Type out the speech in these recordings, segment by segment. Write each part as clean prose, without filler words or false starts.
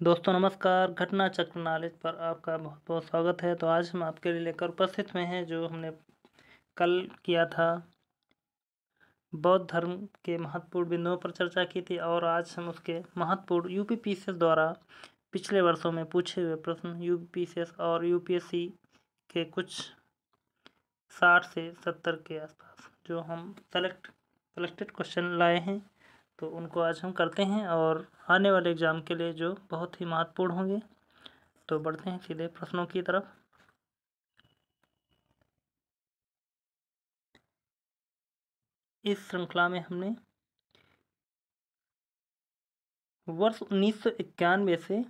दोस्तों नमस्कार। घटना चक्र नॉलेज पर आपका बहुत बहुत स्वागत है। तो आज हम आपके लिए लेकर उपस्थित हुए हैं जो हमने कल किया था, बौद्ध धर्म के महत्वपूर्ण बिंदुओं पर चर्चा की थी और आज हम उसके महत्वपूर्ण यूपीपीसीएस द्वारा पिछले वर्षों में पूछे हुए प्रश्न यूपीपीसीएस और यूपीएससी के कुछ 60 से 70 के आसपास जो हम सेलेक्टेड क्वेश्चन लाए हैं, तो उनको आज हम करते हैं और आने वाले एग्ज़ाम के लिए जो बहुत ही महत्वपूर्ण होंगे। तो बढ़ते हैं सीधे प्रश्नों की तरफ। इस श्रृंखला में हमने वर्ष 1991 से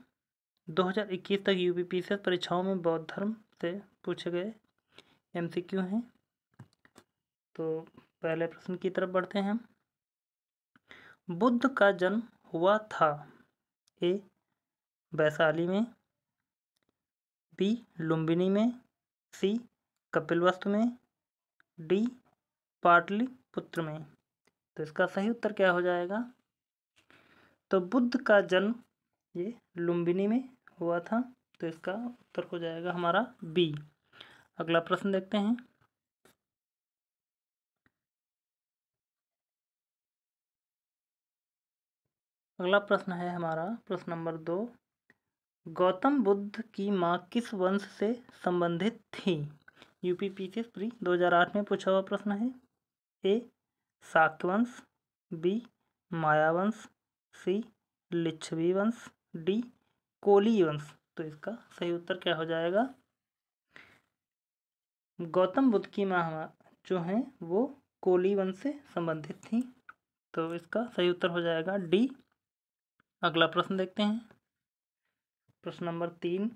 2021 तक यूपीपीसीएस परीक्षाओं में बौद्ध धर्म से पूछे गए एमसीक्यू हैं। तो पहले प्रश्न की तरफ बढ़ते हैं हम। बुद्ध का जन्म हुआ था ए वैशाली में, बी लुम्बिनी में, सी कपिलवस्तु में, डी पाटलिपुत्र में। तो इसका सही उत्तर क्या हो जाएगा? तो बुद्ध का जन्म ये लुम्बिनी में हुआ था, तो इसका उत्तर हो जाएगा हमारा बी। अगला प्रश्न देखते हैं। अगला प्रश्न है हमारा प्रश्न नंबर 2। गौतम बुद्ध की माँ किस वंश से संबंधित थी? यूपीपीसीएस प्री 2008 में पूछा हुआ प्रश्न है। ए शाक्य वंश, बी माया वंश, सी लिच्छवी वंश, डी कोली वंश। तो इसका सही उत्तर क्या हो जाएगा? गौतम बुद्ध की माँ जो हैं वो कोली वंश से संबंधित थी, तो इसका सही उत्तर हो जाएगा डी। अगला प्रश्न देखते हैं। प्रश्न नंबर 3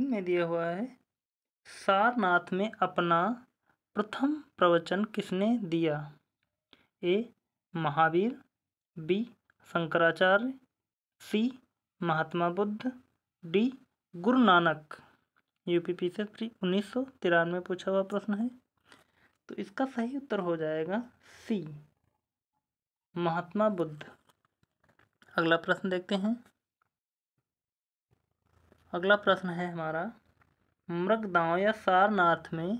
में दिया हुआ है, सारनाथ में अपना प्रथम प्रवचन किसने दिया? ए महावीर, बी शंकराचार्य, सी Mahatma Buddha, D Guru Nanak. UPPCS pre 1993 में पूछा हुआ प्रश्न है, तो इसका सही उत्तर हो जाएगा सी महात्मा बुद्ध। अगला प्रश्न देखते हैं। अगला प्रश्न है हमारा, मृगदांव या सारनाथ में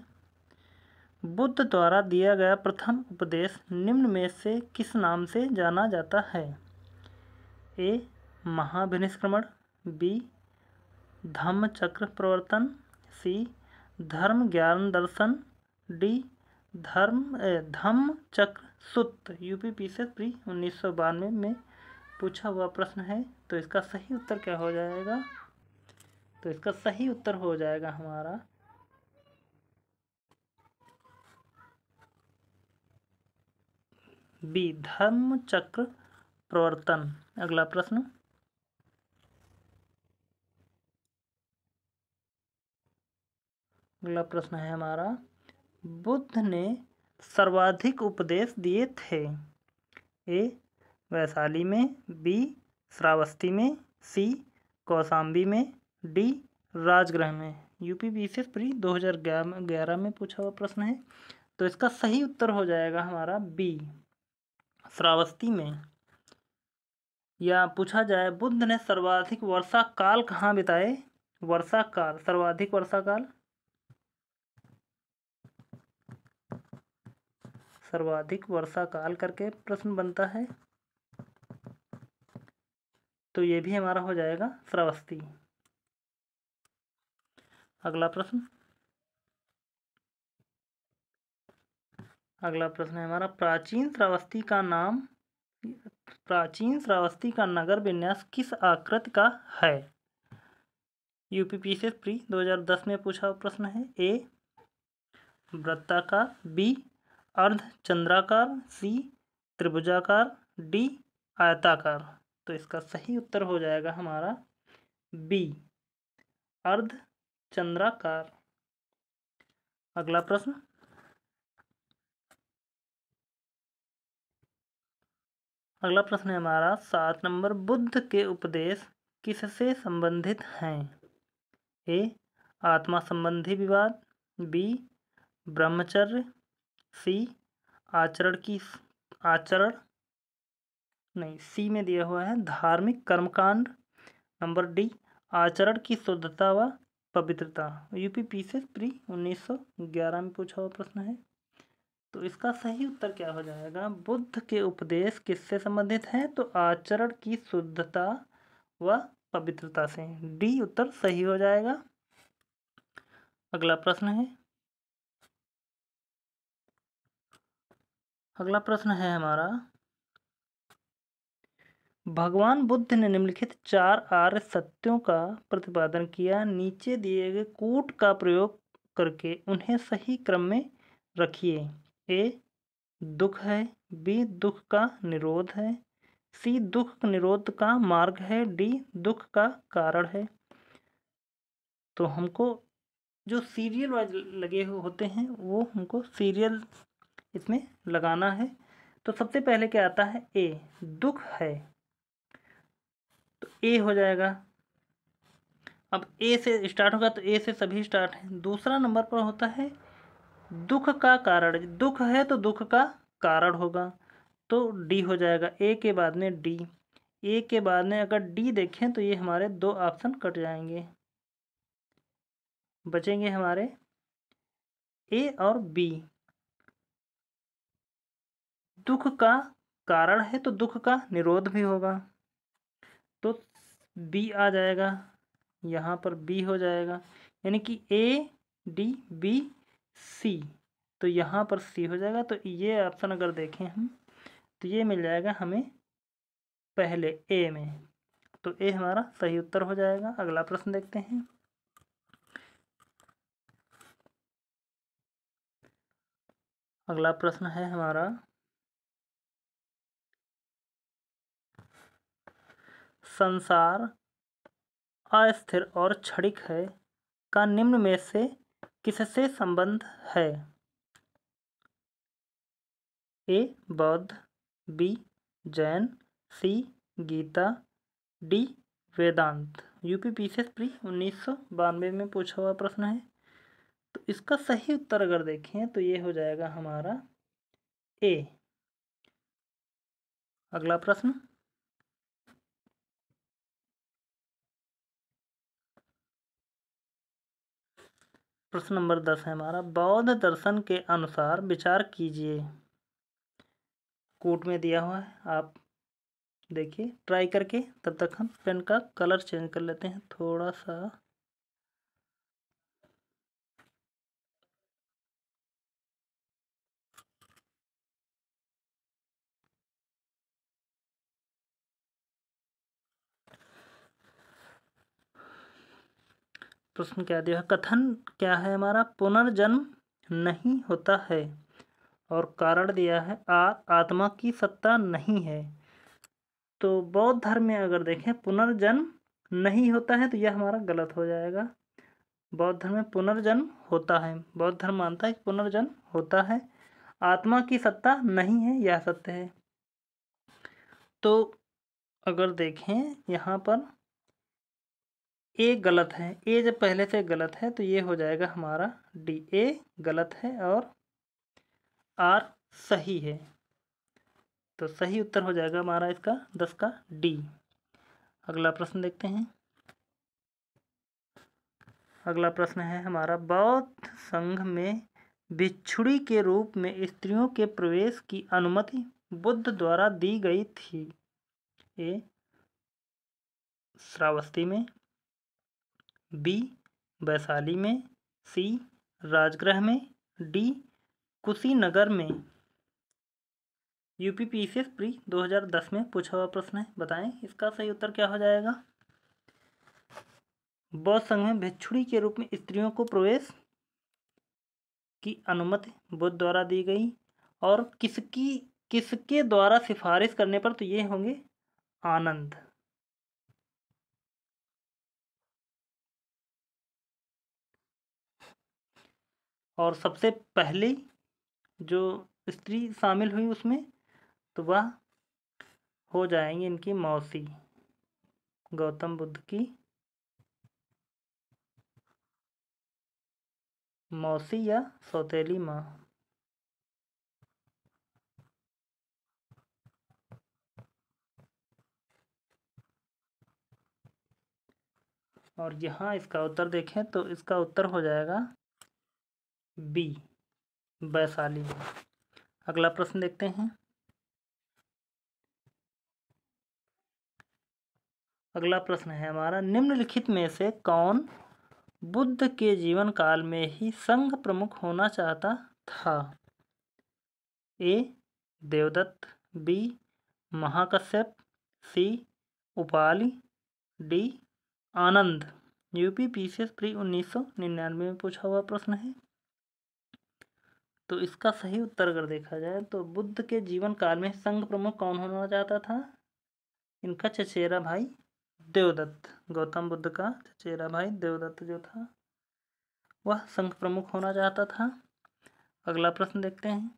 बुद्ध द्वारा दिया गया प्रथम उपदेश निम्न में से किस नाम से जाना जाता है? ए महाभिनिष्क्रमण, बी धम्मचक्र प्रवर्तन, सी धर्म ज्ञान दर्शन, डी धम्मचक्र सूत्र। यूपीपीसीएस प्री 1992 में पूछा हुआ प्रश्न है, तो इसका सही उत्तर क्या हो जाएगा? तो इसका सही उत्तर हो जाएगा हमारा बी धर्मचक्र प्रवर्तन। अगला प्रश्न। अगला प्रश्न है हमारा, बुद्ध ने सर्वाधिक उपदेश दिए थे? ए वैशाली में, बी श्रावस्ती में, सी कौशाम्बी में, डी राजगृह में। यूपीपीसीएस प्री 2011 में पूछा हुआ प्रश्न है, तो इसका सही उत्तर हो जाएगा हमारा बी श्रावस्ती में। या पूछा जाए बुद्ध ने सर्वाधिक वर्षा काल कहाँ बिताए? वर्षा काल, सर्वाधिक वर्षा काल, सर्वाधिक वर्षा काल करके प्रश्न बनता है, तो ये भी हमारा हो जाएगा श्रावस्ती। अगला प्रश्न। अगला प्रश्न है हमारा, प्राचीन श्रावस्ती का नगर विन्यास किस आकृति का है? यूपीपीसीएस प्री 2010 में पूछा हुआ प्रश्न है। ए वृत्ताकार, बी अर्धचंद्राकार, सी त्रिभुजाकार, डी आयताकार। तो इसका सही उत्तर हो जाएगा हमारा बी अर्धचंद्राकार। अगला प्रश्न। अगला प्रश्न है हमारा 7 नंबर, बुद्ध के उपदेश किससे संबंधित हैं? ए आत्मा संबंधी विवाद, बी ब्रह्मचर्य, सी आचरण नहीं, सी में दिया हुआ है धार्मिक कर्मकांड। नंबर डी, आचरण की शुद्धता व पवित्रता। यूपी पीसीएस प्री 1911 में पूछा हुआ प्रश्न है। तो इसका सही उत्तर क्या हो जाएगा? बुद्ध के उपदेश किससे संबंधित हैं? तो आचरण की शुद्धता व पवित्रता से। डी उत्तर सही हो जाएगा। अगला प्रश्न है, अगला प्रश्न है हमारा, भगवान बुद्ध ने निम्नलिखित 4 आर्य सत्यों का प्रतिपादन किया। नीचे दिए गए कूट का प्रयोग करके उन्हें सही क्रम में रखिए। ए दुख है, बी दुख का निरोध है, सी दुख निरोध का मार्ग है, डी दुख का कारण है। तो हमको जो सीरियल वाइज लगे होते हैं वो हमको सीरियल इसमें लगाना है। तो सबसे पहले क्या आता है? ए दुख है, तो ए हो जाएगा। अब ए से स्टार्ट होगा तो ए से सभी स्टार्ट हैं। दूसरा नंबर पर होता है दुख का कारण। दुख है तो दुख का कारण होगा, तो डी हो जाएगा। ए के बाद में डी, ए के बाद में अगर डी देखें तो ये हमारे 2 ऑप्शन कट जाएंगे, बचेंगे हमारे ए और बी। दुख का कारण है तो दुख का निरोध भी होगा, तो बी आ जाएगा। यहाँ पर बी हो जाएगा, यानी कि ए डी बी सी, तो यहाँ पर सी हो जाएगा। तो ये ऑप्शन अगर देखें हम तो ये मिल जाएगा हमें पहले ए में, तो ए हमारा सही उत्तर हो जाएगा। अगला प्रश्न देखते हैं, अगला प्रश्न है हमारा, संसार अस्थिर और क्षणिक है का निम्न में से किससे संबंध है? ए बौद्ध, बी जैन, सी गीता, डी वेदांत। यूपी पीसीएस प्री 1992 में पूछा हुआ प्रश्न है। तो इसका सही उत्तर अगर देखें तो ये हो जाएगा हमारा ए। अगला प्रश्न, प्रश्न नंबर 10 है हमारा, बौद्ध दर्शन के अनुसार विचार कीजिए। कोट में दिया हुआ है, आप देखिए ट्राई करके। तब तक हम पेन का कलर चेंज कर लेते हैं थोड़ा सा। प्रश्न क्या दिया है? कथन क्या है हमारा? पुनर्जन्म नहीं होता है, और कारण दिया है आत्मा की सत्ता नहीं है। तो बौद्ध धर्म में अगर देखें पुनर्जन्म नहीं होता है तो यह हमारा गलत हो जाएगा। बौद्ध धर्म में पुनर्जन्म होता है, बौद्ध धर्म मानता है कि पुनर्जन्म होता है, आत्मा की सत्ता नहीं है, यह सत्य है। तो अगर देखें यहाँ पर ए गलत है, ए जब पहले से गलत है तो ये हो जाएगा हमारा डी। ए गलत है और आर सही है, तो सही उत्तर हो जाएगा हमारा इसका 10 का डी। अगला प्रश्न देखते हैं, अगला प्रश्न है हमारा, बौद्ध संघ में भिक्षुणी के रूप में स्त्रियों के प्रवेश की अनुमति बुद्ध द्वारा दी गई थी। ए श्रावस्ती में, बी वैशाली में, सी राजगृह में, डी कुशीनगर में। यूपी पीसीएस प्री 2010 में पूछा हुआ प्रश्न है, बताएं इसका सही उत्तर क्या हो जाएगा? बौद्ध संघ में भिक्षुणी के रूप में स्त्रियों को प्रवेश की अनुमति बुद्ध द्वारा दी गई, और किसके द्वारा सिफारिश करने पर? तो ये होंगे आनंद। और सबसे पहली जो स्त्री शामिल हुई उसमें तो वह हो जाएंगी इनकी मौसी, गौतम बुद्ध की मौसी या सौतेली माँ। और यहाँ इसका उत्तर देखें तो इसका उत्तर हो जाएगा बी, वैशाली में। अगला प्रश्न देखते हैं। अगला प्रश्न है हमारा, निम्नलिखित में से कौन बुद्ध के जीवन काल में ही संघ प्रमुख होना चाहता था? ए देवदत्त, बी महाकश्यप, सी उपाली, डी आनंद। यूपी पीसीएस प्री 1999 में पूछा हुआ प्रश्न है। तो इसका सही उत्तर अगर देखा जाए तो बुद्ध के जीवन काल में संघ प्रमुख कौन होना चाहता था? इनका चचेरा भाई देवदत्त, गौतम बुद्ध का चचेरा भाई देवदत्त जो था वह संघ प्रमुख होना चाहता था। अगला प्रश्न देखते हैं।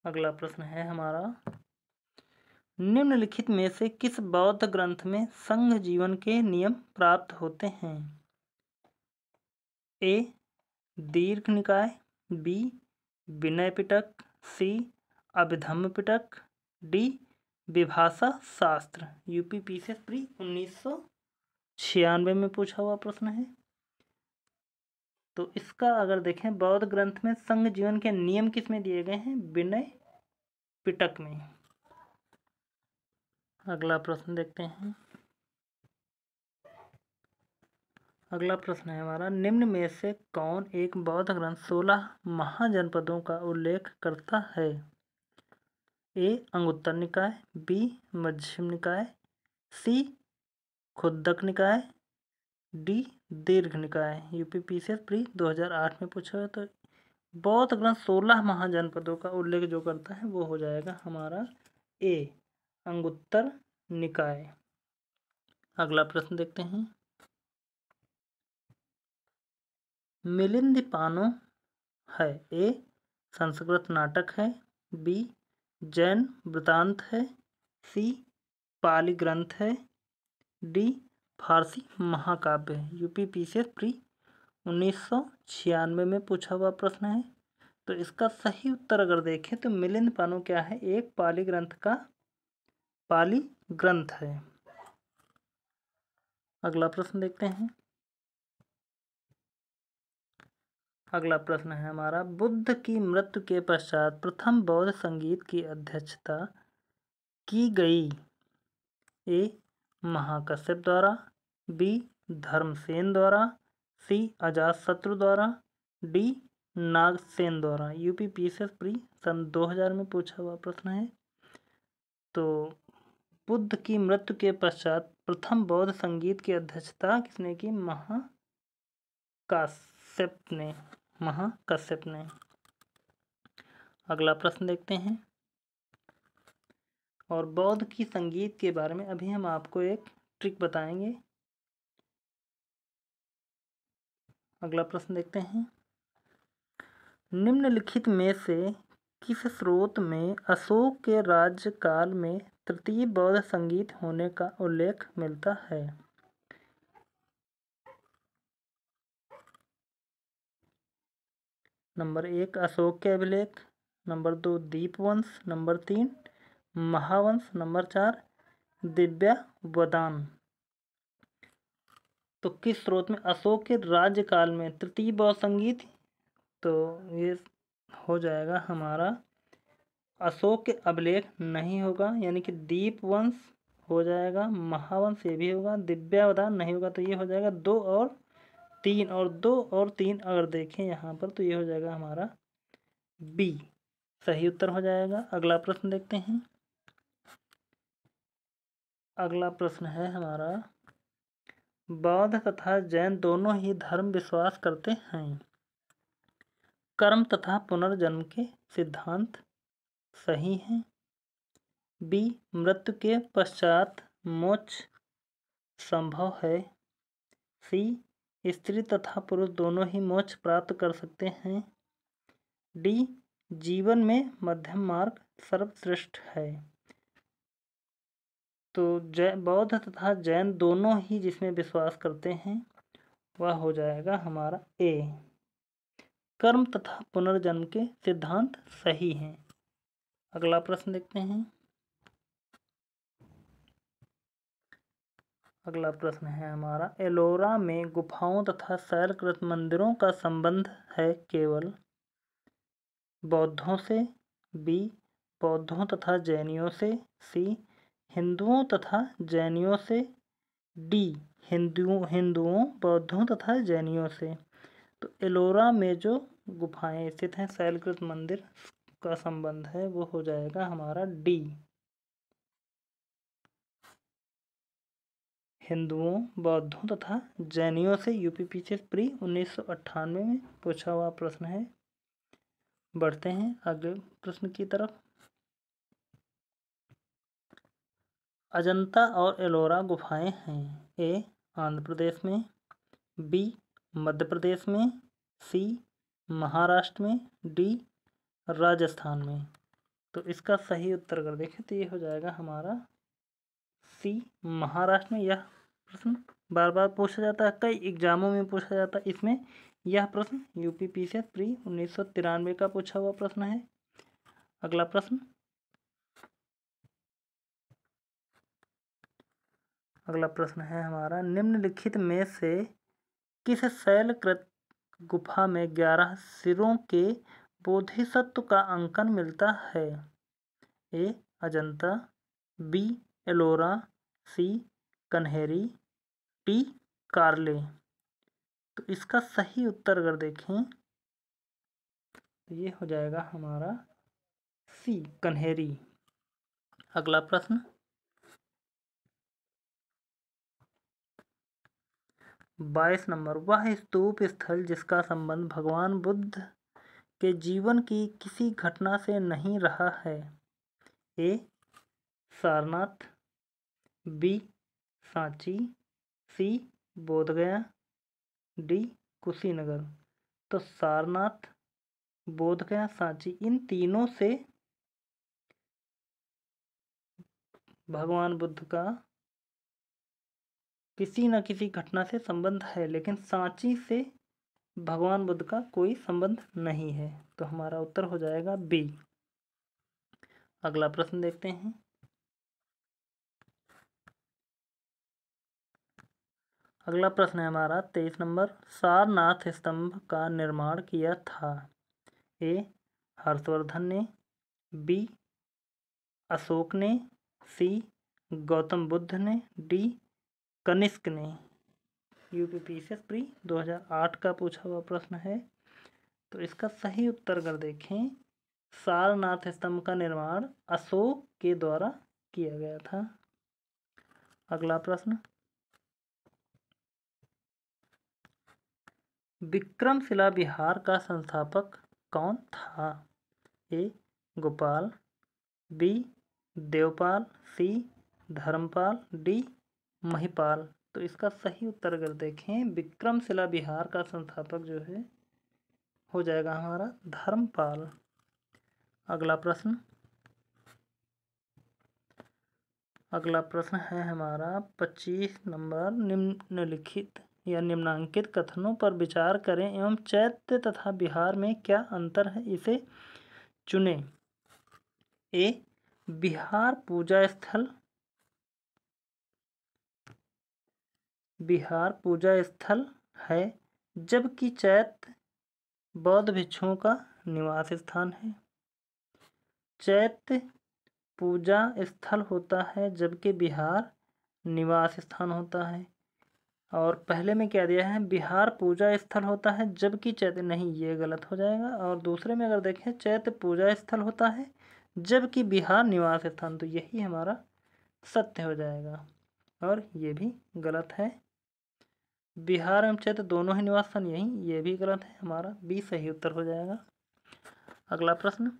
अगला प्रश्न है हमारा, निम्नलिखित में से किस बौद्ध ग्रंथ में संघ जीवन के नियम प्राप्त होते हैं? ए दीर्घ निकाय, बी विनय पिटक, सी अभिधम्म पिटक, डी विभाषा शास्त्र। यूपी पीसीएस प्री 1996 में पूछा हुआ प्रश्न है। तो इसका अगर देखें, बौद्ध ग्रंथ में संघ जीवन के नियम किस में दिए गए हैं? विनय पिटक में। अगला प्रश्न देखते हैं। अगला प्रश्न है हमारा, निम्न में से कौन एक बौद्ध ग्रंथ 16 महाजनपदों का उल्लेख करता है? ए अंगुत्तर निकाय, बी मध्यम निकाय, सी खुद्दक निकाय, डी दीर्घ निकाय। यूपी पीसीएस प्री 2008 में पूछा है। तो बौद्ध ग्रंथ 16 महाजनपदों का उल्लेख जो करता है वो हो जाएगा हमारा ए अंगुत्तर निकाय। अगला प्रश्न देखते हैं। मिलिंद पानो है, ए संस्कृत नाटक है, बी जैन वृत्तांत है, सी पाली ग्रंथ है, डी फारसी महाकाव्य है। यूपी पीसीएस प्री 1996 में पूछा हुआ प्रश्न है। तो इसका सही उत्तर अगर देखें तो मिलिंद पानो क्या है? एक पाली ग्रंथ का पाली ग्रंथ है। अगला प्रश्न देखते हैं। अगला प्रश्न है हमारा, बुद्ध की मृत्यु के पश्चात प्रथम बौद्ध संगीत की अध्यक्षता की गई? ए महाकश्यप द्वारा, बी धर्मसेन द्वारा, सी अजातशत्रु द्वारा, डी नागसेन द्वारा। यूपी पीसीएस प्री सन 2000 में पूछा हुआ प्रश्न है। तो बुद्ध की मृत्यु के पश्चात प्रथम बौद्ध संगीत की अध्यक्षता किसने की? महाकश्यप ने। अगला प्रश्न देखते हैं। और बौद्ध की संगीत के बारे में अभी हम आपको एक ट्रिक बताएंगे। अगला प्रश्न देखते हैं। निम्नलिखित में से किस स्रोत में अशोक के राज्यकाल में तृतीय बौद्ध संगीत होने का उल्लेख मिलता है? नंबर 1 अशोक के अभिलेख, number 2 Dipavamsa, number 3 Mahavamsa, number 4 Divyavadana. तो किस स्रोत में अशोक के राज्यकाल में तृतीय बौद्ध संगीत? तो ये हो जाएगा हमारा अशोक के अभिलेख नहीं होगा, यानी कि दीपवंश हो जाएगा, महावंश ये भी होगा, दिव्यावदान नहीं होगा। तो ये हो जाएगा 2 और 3, और 2 और 3 अगर देखें यहाँ पर तो ये हो जाएगा हमारा बी, सही उत्तर हो जाएगा। अगला प्रश्न देखते हैं। अगला प्रश्न है हमारा, बौद्ध तथा जैन दोनों ही धर्म विश्वास करते हैं कर्म तथा पुनर्जन्म के सिद्धांत सही हैं? बी मृत्यु के पश्चात मोक्ष संभव है, सी स्त्री तथा पुरुष दोनों ही मोक्ष प्राप्त कर सकते हैं, डी जीवन में मध्यम मार्ग सर्वश्रेष्ठ है। तो बौद्ध तथा जैन दोनों ही जिसमें विश्वास करते हैं वह हो जाएगा हमारा ए, कर्म तथा पुनर्जन्म के सिद्धांत सही हैं। अगला प्रश्न देखते हैं। अगला प्रश्न है हमारा, एलोरा में गुफाओं तथा शैलकृत मंदिरों का संबंध है केवल बौद्धों से, बी बौद्धों तथा जैनियों से, सी हिंदुओं तथा जैनियों से, डी हिंदुओं बौद्धों तथा जैनियों से। तो एलोरा में जो गुफाएं स्थित हैं शैलकृत मंदिर का संबंध है वो हो जाएगा हमारा डी, हिंदुओं बौद्धों तथा जैनियों से। यूपीपीसीएस प्री 1998 में पूछा हुआ प्रश्न है। बढ़ते हैं अगले प्रश्न की तरफ। अजंता और एलोरा गुफाएं हैं, ए आंध्र प्रदेश में, बी मध्य प्रदेश में, सी महाराष्ट्र में, डी राजस्थान में। तो इसका सही उत्तर अगर देखें तो ये हो जाएगा हमारा सी महाराष्ट्र में। यह प्रश्न बार बार पूछा जाता है, कई एग्जामों में पूछा जाता है। इसमें यह प्रश्न यूपीपीसीएस प्री 1993 का पूछा हुआ प्रश्न है। अगला प्रश्न, अगला प्रश्न है हमारा, निम्नलिखित में से किस शैलकृत गुफा में 11 सिरों के बोधिसत्व का अंकन मिलता है? ए अजंता, बी एलोरा, सी कन्हेरी, डी कार्ले। तो इसका सही उत्तर अगर देखें तो ये हो जाएगा हमारा सी कन्हेरी। अगला प्रश्न, 22 नंबर, वह स्तूप स्थल जिसका संबंध भगवान बुद्ध के जीवन की किसी घटना से नहीं रहा है? ए सारनाथ, बी सांची, सी बोधगया, डी कुशीनगर। तो सारनाथ, बोधगया, सांची, इन तीनों से भगवान बुद्ध का किसी न किसी घटना से संबंध है, लेकिन सांची से भगवान बुद्ध का कोई संबंध नहीं है। तो हमारा उत्तर हो जाएगा बी। अगला प्रश्न देखते हैं। अगला प्रश्न है हमारा 23 नंबर, सारनाथ स्तंभ का निर्माण किया था? ए हर्षवर्धन ने, बी अशोक ने, सी गौतम बुद्ध ने, डी कनिष्क ने। यूपीपीसीएस प्री 2008 का पूछा हुआ प्रश्न है। तो इसका सही उत्तर अगर देखें, सारनाथ स्तंभ का निर्माण अशोक के द्वारा किया गया था। अगला प्रश्न, विक्रमशिला विहार का संस्थापक कौन था? ए गोपाल, बी देवपाल, सी धर्मपाल, डी महिपाल। तो इसका सही उत्तर अगर देखें, विक्रमशिला विहार का संस्थापक जो है हो जाएगा हमारा धर्मपाल। अगला प्रश्न, अगला प्रश्न है हमारा 25 नंबर, निम्नलिखित या निम्नांकित कथनों पर विचार करें एवं चैत्य तथा विहार में क्या अंतर है इसे चुनें। ए विहार पूजा स्थल, विहार पूजा स्थल है, जबकि चैत्य बौद्ध भिक्षुओं का निवास स्थान है। चैत्य पूजा स्थल होता है जबकि विहार निवास स्थान होता है। और पहले में क्या दिया है, विहार पूजा स्थल होता है जबकि चैत्य, नहीं ये गलत हो जाएगा। और दूसरे में अगर देखें, चैत्य पूजा स्थल होता है जबकि विहार निवास स्थान, तो यही हमारा सत्य हो जाएगा। और ये भी गलत है, विहार एवं चैत्य दोनों ही निवास स्थान, यही ये भी गलत है, हमारा बी सही उत्तर हो जाएगा। अगला प्रश्न,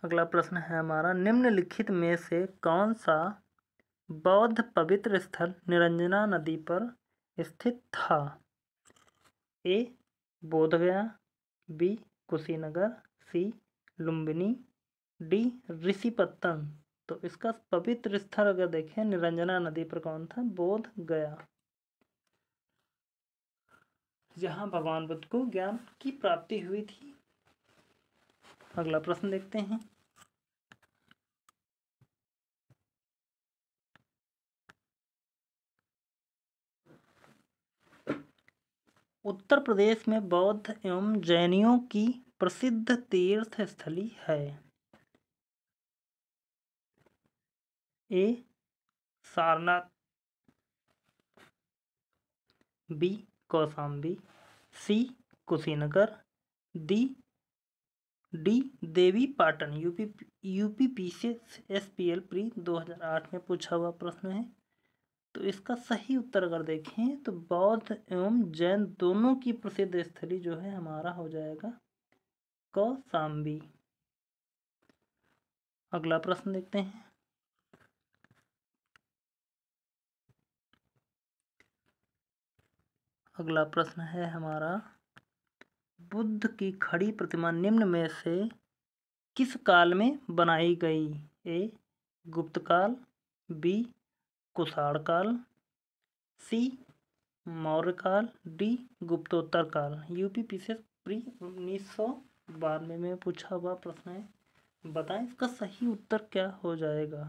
अगला प्रश्न है हमारा, निम्नलिखित में से कौन सा बौद्ध पवित्र स्थल निरंजना नदी पर स्थित था? ए बोधगया, बी कुशीनगर, सी लुम्बिनी, डी ऋषिपत्तन। तो इसका पवित्र स्थल अगर देखें निरंजना नदी पर कौन था? बोध गया, जहाँ भगवान बुद्ध को ज्ञान की प्राप्ति हुई थी। अगला प्रश्न देखते हैं। उत्तर प्रदेश में बौद्ध एवं जैनियों की प्रसिद्ध तीर्थ स्थली है? ए सारनाथ, बी कौशाम्बी, सी कुशीनगर, डी देवी पाटन। यूपीपीसीएसपीएल प्री 2008 में पूछा हुआ प्रश्न है। तो इसका सही उत्तर अगर देखें तो बौद्ध एवं जैन दोनों की प्रसिद्ध स्थली जो है हमारा हो जाएगा कौशाम्बी। अगला प्रश्न देखते हैं। अगला प्रश्न है हमारा, बुद्ध की खड़ी प्रतिमा निम्न में से किस काल में बनाई गई? ए गुप्त काल, बी कुषाण काल, सी मौर्य काल, डी गुप्तोत्तर काल। यूपीपीसीएस प्री 1992 में पूछा हुआ प्रश्न है। बताएं इसका सही उत्तर क्या हो जाएगा।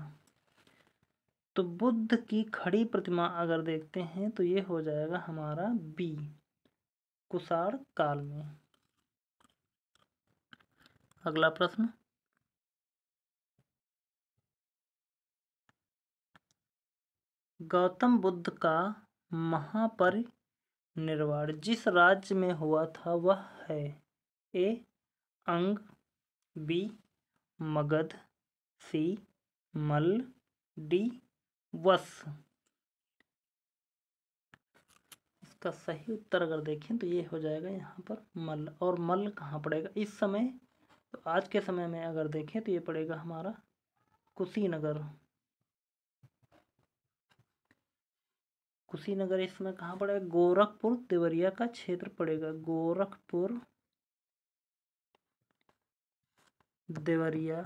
तो बुद्ध की खड़ी प्रतिमा अगर देखते हैं तो ये हो जाएगा हमारा बी कुषाण काल में। अगला प्रश्न, गौतम बुद्ध का महापरिनिर्वाण जिस राज्य में हुआ था वह है? ए अंग, बी मगध, सी मल्ल, डी वश। इसका सही उत्तर अगर देखें तो ये हो जाएगा यहाँ पर मल्ल। और मल्ल कहाँ पड़ेगा इस समय? तो आज के समय में अगर देखें तो ये पड़ेगा हमारा कुशीनगर। कुशीनगर इस समय कहाँ पड़ेगा? गोरखपुर देवरिया का क्षेत्र पड़ेगा। गोरखपुर देवरिया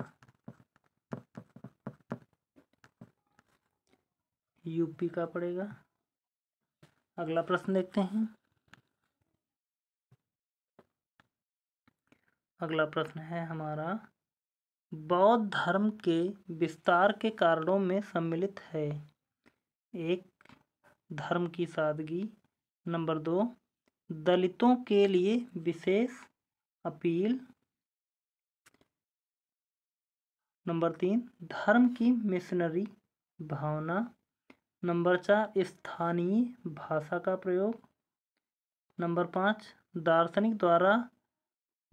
यूपी का पड़ेगा। अगला प्रश्न देखते हैं। अगला प्रश्न है हमारा, बौद्ध धर्म के विस्तार के कारणों में सम्मिलित है? एक धर्म की सादगी, नंबर 2 दलितों के लिए विशेष अपील, नंबर 3 धर्म की मिशनरी भावना, नंबर 4 स्थानीय भाषा का प्रयोग, नंबर 5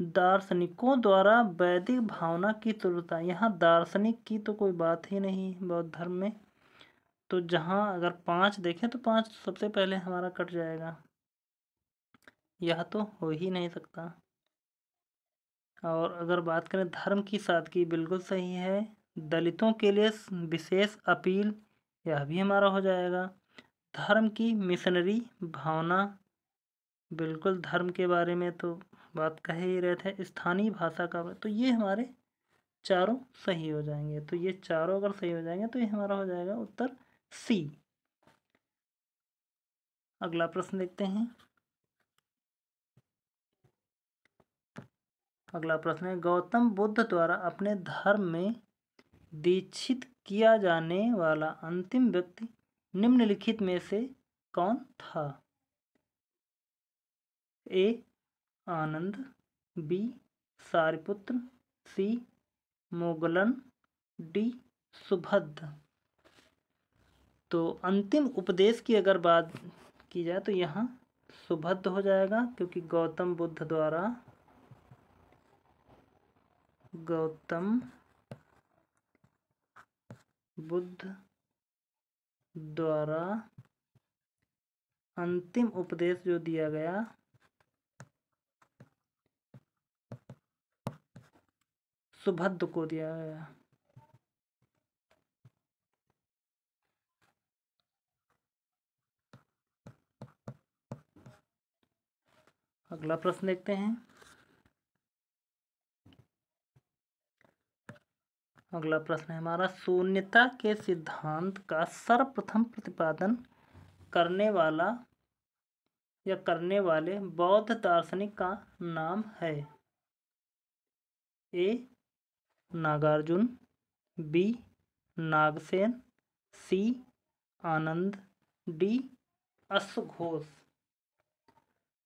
दार्शनिकों द्वारा वैदिक भावना की तुलना। यहाँ दार्शनिक की तो कोई बात ही नहीं बौद्ध धर्म में। तो जहाँ अगर 5 देखें तो 5 सबसे पहले हमारा कट जाएगा, यह तो हो ही नहीं सकता। और अगर बात करें धर्म की सादगी, बिल्कुल सही है। दलितों के लिए विशेष अपील, यह भी हमारा हो जाएगा। धर्म की मिशनरी भावना, बिल्कुल धर्म के बारे में तो बात कह ही रहे थे। स्थानीय भाषा का, तो ये हमारे चारों सही हो जाएंगे। तो ये चारों अगर सही हो जाएंगे तो ये हमारा हो जाएगा उत्तर सी। अगला प्रश्न देखते हैं। अगला प्रश्न है, गौतम बुद्ध द्वारा अपने धर्म में दीक्षित किया जाने वाला अंतिम व्यक्ति निम्नलिखित में से कौन था? ए आनंद, बी सारिपुत्र, सी मोगलन, डी सुभद्र। तो अंतिम उपदेश की अगर बात की जाए तो यहाँ सुभद्र हो जाएगा, क्योंकि गौतम बुद्ध द्वारा अंतिम उपदेश जो दिया गया सुभद्र को दिया गया। अगला प्रश्न देखते हैं। अगला प्रश्न है हमारा, शून्यता के सिद्धांत का सर्वप्रथम प्रतिपादन करने वाले बौद्ध दार्शनिक का नाम है? ए नागार्जुन, बी नागसेन, सी आनंद, डी अश्वघोष।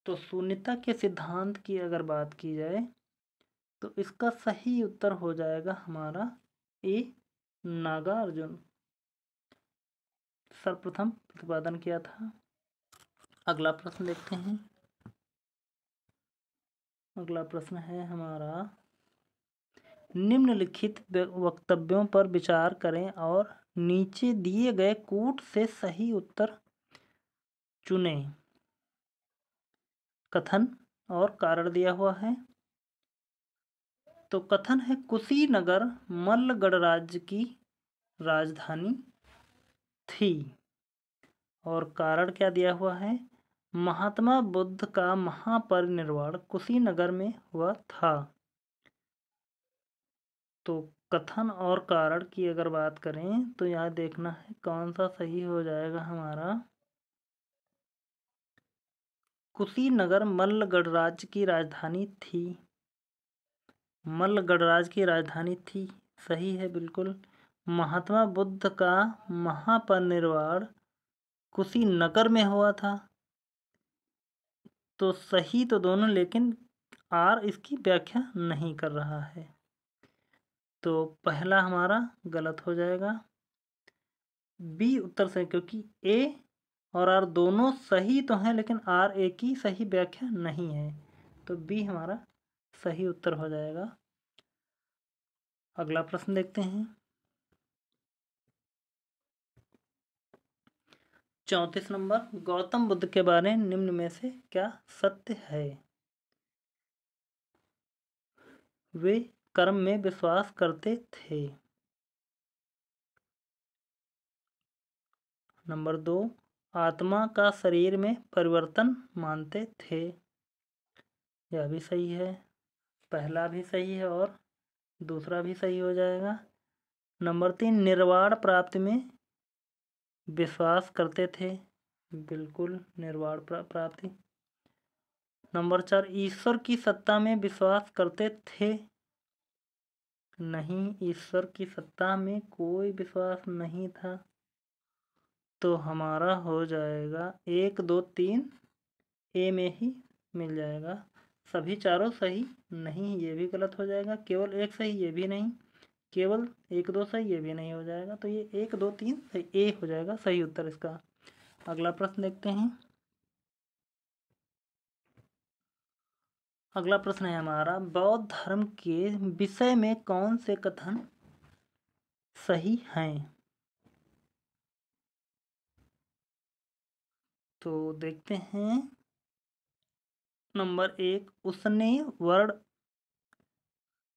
तो शून्यता के सिद्धांत की अगर बात की जाए तो इसका सही उत्तर हो जाएगा हमारा ए, नागार्जुन सर्वप्रथम प्रतिपादन किया था। अगला प्रश्न देखते हैं। अगला प्रश्न है हमारा, निम्नलिखित वक्तव्यों पर विचार करें और नीचे दिए गए कूट से सही उत्तर चुनें। कथन और कारण दिया हुआ है। तो कथन है, कुशीनगर मल्ल गणराज्य की राजधानी थी। और कारण क्या दिया हुआ है, महात्मा बुद्ध का महापरिनिर्वाण कुशीनगर में हुआ था। तो कथन और कारण की अगर बात करें तो यहाँ देखना है कौन सा सही हो जाएगा हमारा। कुशीनगर मल्ल गणराज्य की राजधानी थी। मल्ल गणराज्य की राजधानी थी, सही है बिल्कुल। महात्मा बुद्ध का महापरिनिर्वाण कुशीनगर में हुआ था, तो सही तो दोनों, लेकिन आर इसकी व्याख्या नहीं कर रहा है, तो पहला हमारा गलत हो जाएगा। बी उत्तर सही, क्योंकि ए और आर दोनों सही तो हैं लेकिन आर ए की सही व्याख्या नहीं है, तो बी हमारा सही उत्तर हो जाएगा। अगला प्रश्न देखते हैं। 34 नंबर, गौतम बुद्ध के बारे में निम्न में से क्या सत्य है। वे कर्म में विश्वास करते थे। नंबर 2, आत्मा का शरीर में परिवर्तन मानते थे। यह भी सही है, पहला भी सही है और दूसरा भी सही हो जाएगा। नंबर 3, निर्वाण प्राप्ति में विश्वास करते थे। बिल्कुल निर्वाण प्राप्ति। नंबर 4, ईश्वर की सत्ता में विश्वास करते थे। नहीं, ईश्वर की सत्ता में कोई विश्वास नहीं था, तो हमारा हो जाएगा 1, 2, 3 ए में ही मिल जाएगा। सभी चारों सही नहीं, ये भी गलत हो जाएगा। केवल एक सही, ये भी नहीं। केवल 1, 2 सही, ये भी नहीं हो जाएगा, तो ये 1, 2, 3 सही, ए हो जाएगा सही उत्तर इसका। अगला प्रश्न देखते हैं। अगला प्रश्न है हमारा, बौद्ध धर्म के विषय में कौन से कथन सही हैं। तो देखते हैं। नंबर 1, उसने वर्ण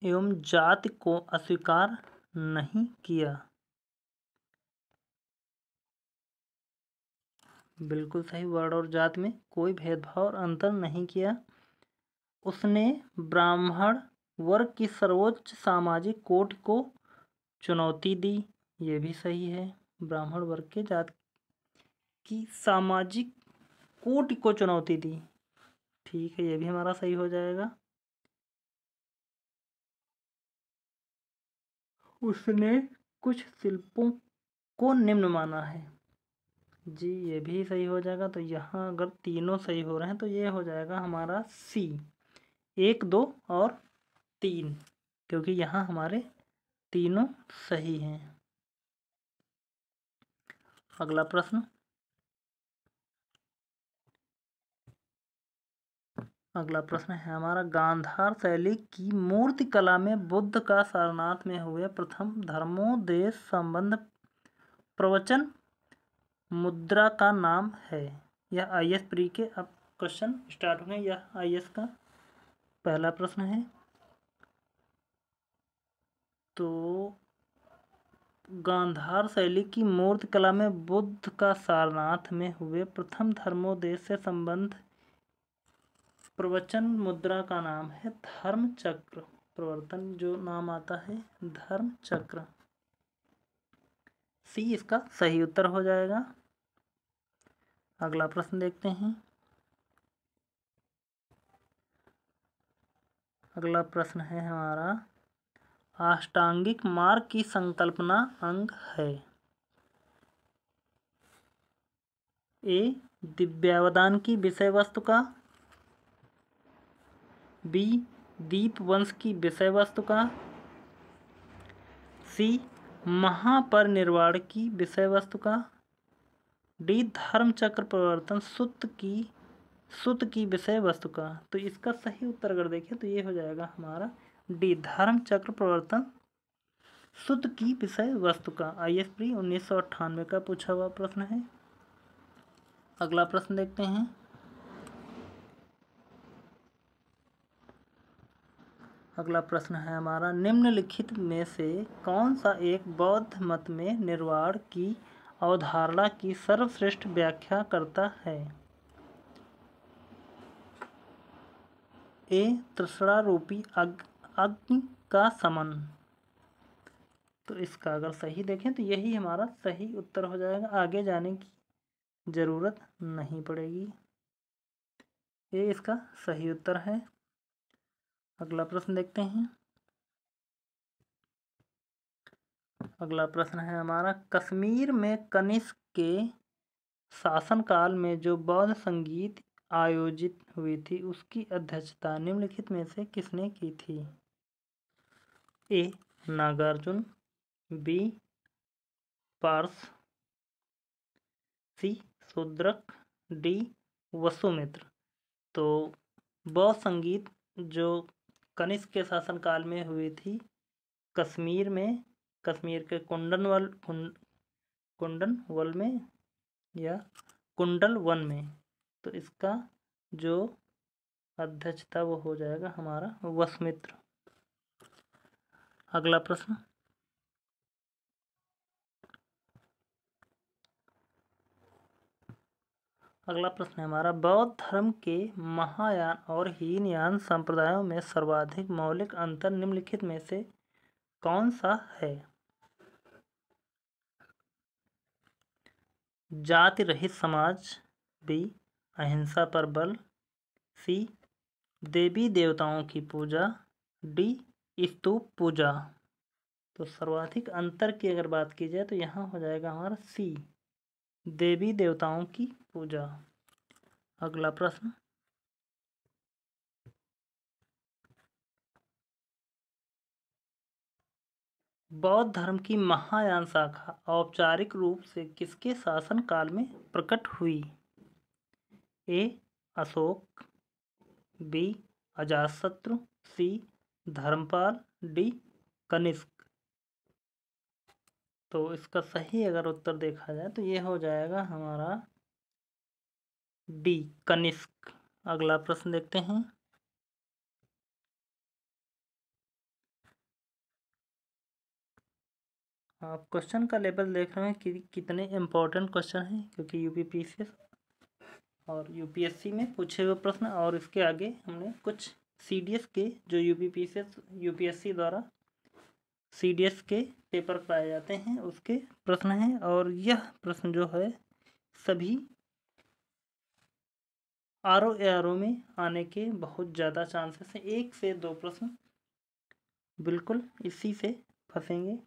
एवं जाति को अस्वीकार नहीं किया। बिल्कुल सही, वर्ण और जाति में कोई भेदभाव और अंतर नहीं किया। उसने ब्राह्मण वर्ग की सर्वोच्च सामाजिक कोटि को चुनौती दी। ये भी सही है, ब्राह्मण वर्ग के जाति की सामाजिक कोटि को चुनौती दी। ठीक है, ये भी हमारा सही हो जाएगा। उसने कुछ शिल्पों को निम्न माना है। जी, ये भी सही हो जाएगा। तो यहाँ अगर तीनों सही हो रहे हैं तो ये हो जाएगा हमारा सी, 1, 2 और 3, क्योंकि यहाँ हमारे तीनों सही हैं। अगला प्रश्न। अगला प्रश्न है हमारा, गांधार शैली की मूर्ति कला में बुद्ध का सारनाथ में हुए प्रथम धर्मोपदेश संबंध प्रवचन मुद्रा का नाम है। यह IAS प्री के अब क्वेश्चन स्टार्ट हुए। यह IAS का पहला प्रश्न है। तो गांधार शैली की मूर्ति कला में बुद्ध का सारनाथ में हुए प्रथम धर्मोपदेश से संबंध प्रवचन मुद्रा का नाम है धर्म चक्र प्रवर्तन, जो नाम आता है धर्म चक्र। सी इसका सही उत्तर हो जाएगा। अगला प्रश्न देखते हैं। अगला प्रश्न है हमारा, अष्टांगिक मार्ग की संकल्पना अंग है। ए, दिव्यावदान की विषय वस्तु का बी दीप वंश की विषय वस्तु का, सी महापरिनिर्वाण की विषय वस्तु का, डी धर्मचक्र प्रवर्तन सुत की विषय वस्तु का। तो इसका सही उत्तर अगर देखें तो ये हो जाएगा हमारा डी धर्मचक्र प्रवर्तन सुत की विषय वस्तु का। IAS प्री 1998 का पूछा हुआ प्रश्न है। अगला प्रश्न देखते हैं। अगला प्रश्न है हमारा, निम्नलिखित में से कौन सा एक बौद्ध मत में निर्वाण की अवधारणा की सर्वश्रेष्ठ व्याख्या करता है? ए तृष्णा रूपी अग्नि का समन। तो इसका अगर सही देखें तो यही हमारा सही उत्तर हो जाएगा, आगे जाने की ज़रूरत नहीं पड़ेगी। ये इसका सही उत्तर है। अगला प्रश्न देखते हैं। अगला प्रश्न है हमारा, कश्मीर में कनिष्क के शासनकाल में जो बौद्ध संगीत आयोजित हुई थी उसकी अध्यक्षता निम्नलिखित में से किसने की थी? ए नागार्जुन, बी पार्स, सी शूद्रक, डी वसुमित्र। तो बौद्ध संगीत जो कनिष्क के शासनकाल में हुई थी कश्मीर में, कश्मीर के कुंडनवल में या कुंडल वन में, तो इसका जो अध्यक्ष था वो हो जाएगा हमारा वसुमित्र। अगला प्रश्न। अगला प्रश्न है हमारा, बौद्ध धर्म के महायान और हीनयान संप्रदायों में सर्वाधिक मौलिक अंतर निम्नलिखित में से कौन सा है? जाति रहित समाज, बी अहिंसा पर बल, सी देवी देवताओं की पूजा, डी स्तूप पूजा। तो सर्वाधिक अंतर की अगर बात की जाए तो यहाँ हो जाएगा हमारा सी देवी देवताओं की पूजा। अगला प्रश्न। बौद्ध धर्म की महायान शाखा औपचारिक रूप से किसके शासन काल में प्रकट हुई? ए अशोक, बी अजातशत्रु, सी धर्मपाल, डी कनिष्क। तो इसका सही अगर उत्तर देखा जाए तो ये हो जाएगा हमारा डी कनिष्क। अगला प्रश्न देखते हैं। आप क्वेश्चन का लेवल देख रहे हैं कि कितने इम्पोर्टेंट क्वेश्चन हैं, क्योंकि यूपीपीसीएस और यूपीएससी में पूछे हुए प्रश्न, और इसके आगे हमने कुछ सीडीएस के जो यूपीएससी द्वारा सीडीएस के पेपर पाए जाते हैं उसके प्रश्न हैं। और यह प्रश्न जो है सभी आरओ में आने के बहुत ज़्यादा चांसेस हैं। 1 से 2 प्रश्न बिल्कुल इसी से फंसेंगे।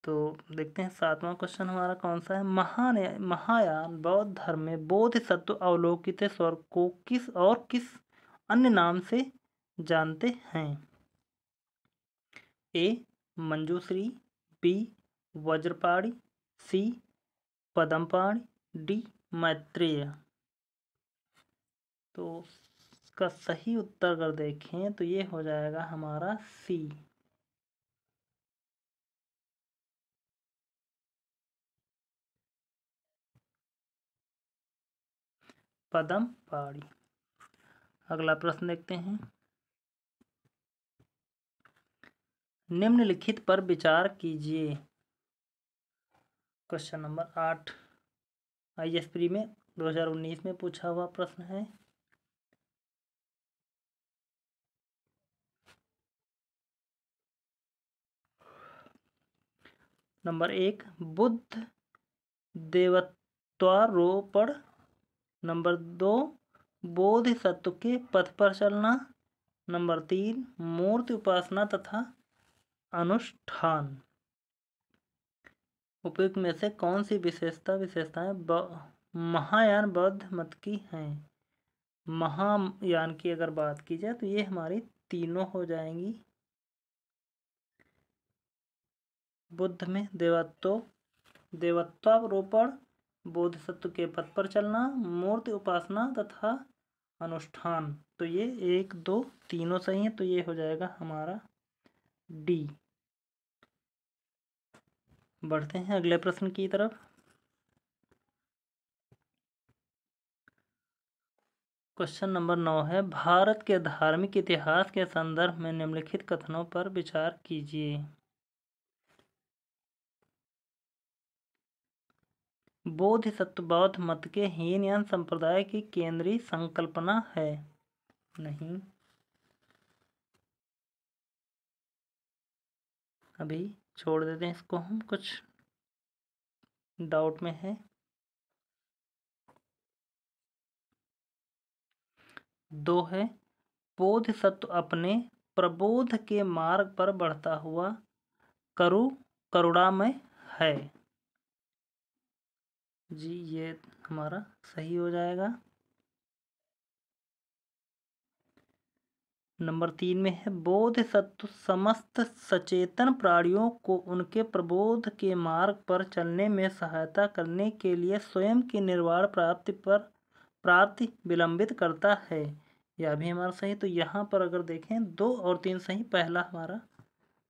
तो देखते हैं 7वां क्वेश्चन हमारा कौन सा है। महायान बौद्ध धर्म में बोधिसत्व अवलोकितेश्वर को किस अन्य नाम से जानते हैं? ए मंजूश्री, बी वज्रपाणी, सी पद्मपाणी, डी मैत्रेय। तो इसका सही उत्तर अगर देखें तो ये हो जाएगा हमारा सी पद्मपाणी। अगला प्रश्न देखते हैं। निम्नलिखित पर विचार कीजिए। क्वेश्चन नंबर 8 IAS प्री में 2019 में पूछा हुआ प्रश्न है। नंबर 1 बुद्ध देवत्वारोपण, नंबर 2 बोधिसत्व के पथ पर चलना, नंबर 3 मूर्ति उपासना तथा अनुष्ठान। उपयुक्त में से कौन सी विशेषताएं महायान बौद्ध मत की हैं? महायान की अगर बात की जाए तो ये हमारी तीनों हो जाएंगी। बुद्ध में देवत्वारोपण, बोधिसत्व के पथ पर चलना, मूर्ति उपासना तथा अनुष्ठान। तो ये 1 2 तीनों सही है, तो ये हो जाएगा हमारा डी। बढ़ते हैं अगले प्रश्न की तरफ। क्वेश्चन नंबर 9 है, भारत के धार्मिक इतिहास के संदर्भ में निम्नलिखित कथनों पर विचार कीजिए। बोधिसत्व बौद्ध मत के हीनयान संप्रदाय की केंद्रीय संकल्पना है। नहीं, अभी छोड़ देते हैं इसको, हम कुछ डाउट में है। 2 है, बोधिसत्व अपने प्रबोध के मार्ग पर बढ़ता हुआ करुणामय है। जी ये हमारा सही हो जाएगा। नंबर 3 में है, बोधिसत्व समस्त सचेतन प्राणियों को उनके प्रबोध के मार्ग पर चलने में सहायता करने के लिए स्वयं की निर्वाण प्राप्ति विलंबित करता है। यह भी हमारा सही। तो यहाँ पर अगर देखें 2 और 3 सही, पहला हमारा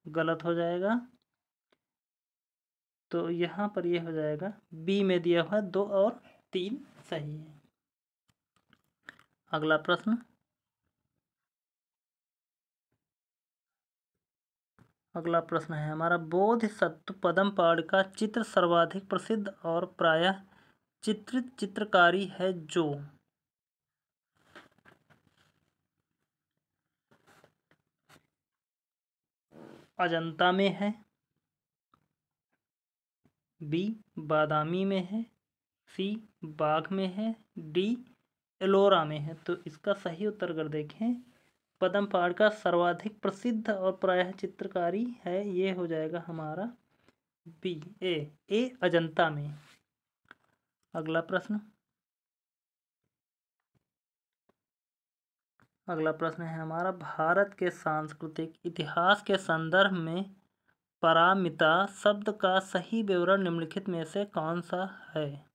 गलत हो जाएगा। तो यहाँ पर ये हो जाएगा बी में दिया हुआ 2 और 3 सही है। अगला प्रश्न, है हमारा, बोधिसत्व पद्मपाद का चित्र सर्वाधिक प्रसिद्ध और प्रायः चित्रित चित्रकारी है जो। अजंता में है, बी बादामी में है, सी बाघ में है, डी एलोरा में है। तो इसका सही उत्तर अगर देखें, पद्मपाद का सर्वाधिक प्रसिद्ध और प्रायः चित्रकारी है, ये हो जाएगा हमारा बी ए अजंता में। अगला प्रश्न, है हमारा, भारत के सांस्कृतिक इतिहास के संदर्भ में पारमिता शब्द का सही विवरण निम्नलिखित में से कौन सा है।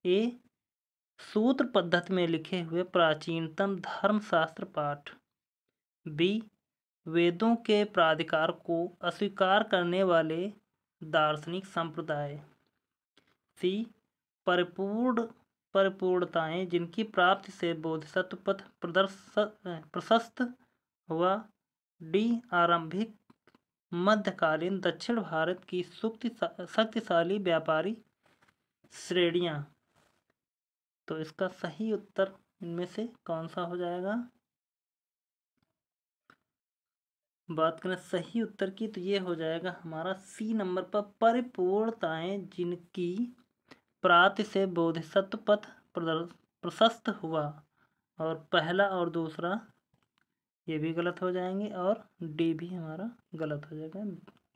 ए सूत्र पद्धति में लिखे हुए प्राचीनतम धर्मशास्त्र पाठ, बी वेदों के प्राधिकार को अस्वीकार करने वाले दार्शनिक संप्रदाय, सी परिपूर्णताएं जिनकी प्राप्ति से बोधिसत्व पथ प्रशस्त हुआ, डी आरंभिक मध्यकालीन दक्षिण भारत की शक्तिशाली व्यापारी श्रेणियां। तो इसका सही उत्तर इनमें से कौन सा हो जाएगा। बात करें सही उत्तर की, तो ये हो जाएगा हमारा सी नंबर पर, परिपूर्णताएं जिनकी प्राप्ति से बोधिसत्व पथ प्रशस्त हुआ। और पहला और दूसरा ये भी गलत हो जाएंगे, और डी भी हमारा गलत हो जाएगा।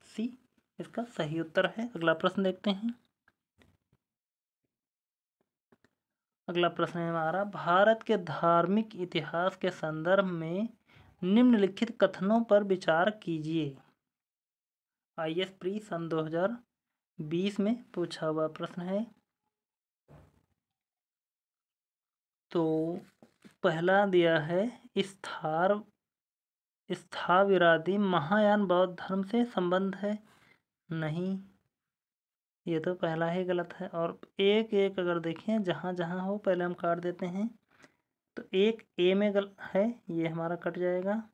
सी इसका सही उत्तर है। अगला प्रश्न देखते हैं। अगला प्रश्न है हमारा, भारत के धार्मिक इतिहास के संदर्भ में निम्नलिखित कथनों पर विचार कीजिए। IAS प्री सन 2020 में पूछा हुआ प्रश्न है। तो पहला दिया है, स्थाविरादि महायान बौद्ध धर्म से संबंध है। नहीं, ये तो पहला ही गलत है। और एक एक अगर देखें, जहाँ जहाँ हो पहले हम काट देते हैं। तो एक ए में गलत है, ये हमारा कट जाएगा।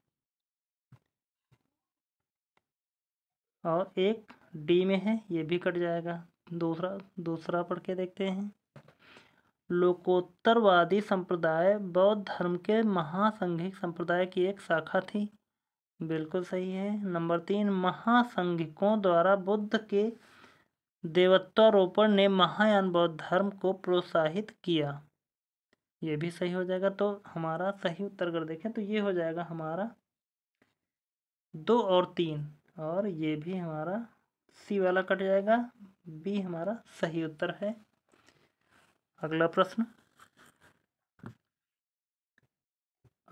और एक डी में है, ये भी कट जाएगा। दूसरा पढ़ के देखते हैं। लोकोत्तरवादी संप्रदाय बौद्ध धर्म के महासंघिक संप्रदाय की एक शाखा थी। बिल्कुल सही है। नंबर 3, महासंघिकों द्वारा बुद्ध के देवत्वारोपण ने महायान बौद्ध धर्म को प्रोत्साहित किया। ये भी सही हो जाएगा। तो हमारा सही उत्तर अगर देखें तो ये हो जाएगा हमारा 2 और 3, और ये भी हमारा सी वाला कट जाएगा। बी हमारा सही उत्तर है। अगला प्रश्न,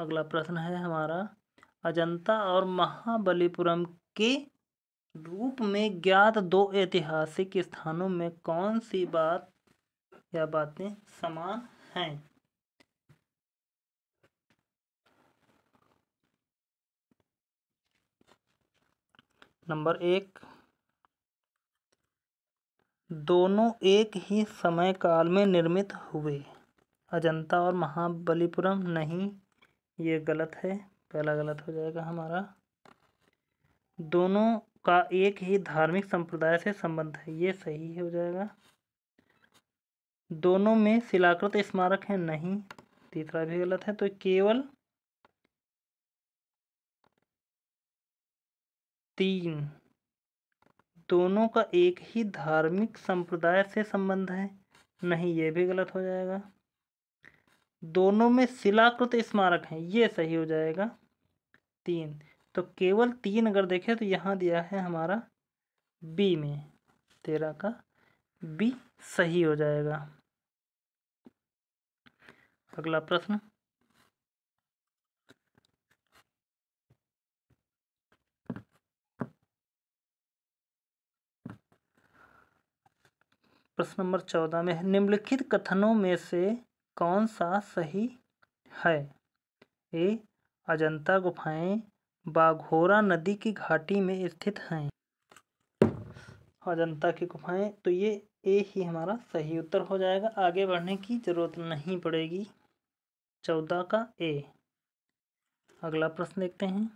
अगला प्रश्न है हमारा, अजंता और महाबलीपुरम के रूप में ज्ञात दो ऐतिहासिक स्थानों में कौन सी बात या बातें समान हैं? नंबर 1, दोनों एक ही समय काल में निर्मित हुए। अजंता और महाबलीपुरम नहीं, ये गलत है, पहला गलत हो जाएगा हमारा। दोनों का एक ही धार्मिक संप्रदाय से संबंध है, ये सही हो जाएगा। दोनों में शिलाकृत स्मारक है, नहीं, तीसरा भी गलत है। तो केवल 3, दोनों का एक ही धार्मिक संप्रदाय से संबंध है, नहीं, ये भी गलत हो जाएगा। दोनों में शिलाकृत स्मारक हैं, ये सही हो जाएगा 3। तो केवल 3 अगर देखें तो यहाँ दिया है हमारा बी में, 13 का बी सही हो जाएगा। अगला प्रश्न, प्रश्न नंबर 14 में, निम्नलिखित कथनों में से कौन सा सही है? ए, अजंता गुफाएं बाघोरा नदी की घाटी में स्थित हैं। अजंता की गुफाएं, तो ये ए ही हमारा सही उत्तर हो जाएगा, आगे बढ़ने की जरूरत नहीं पड़ेगी। 14 का ए। अगला प्रश्न देखते हैं।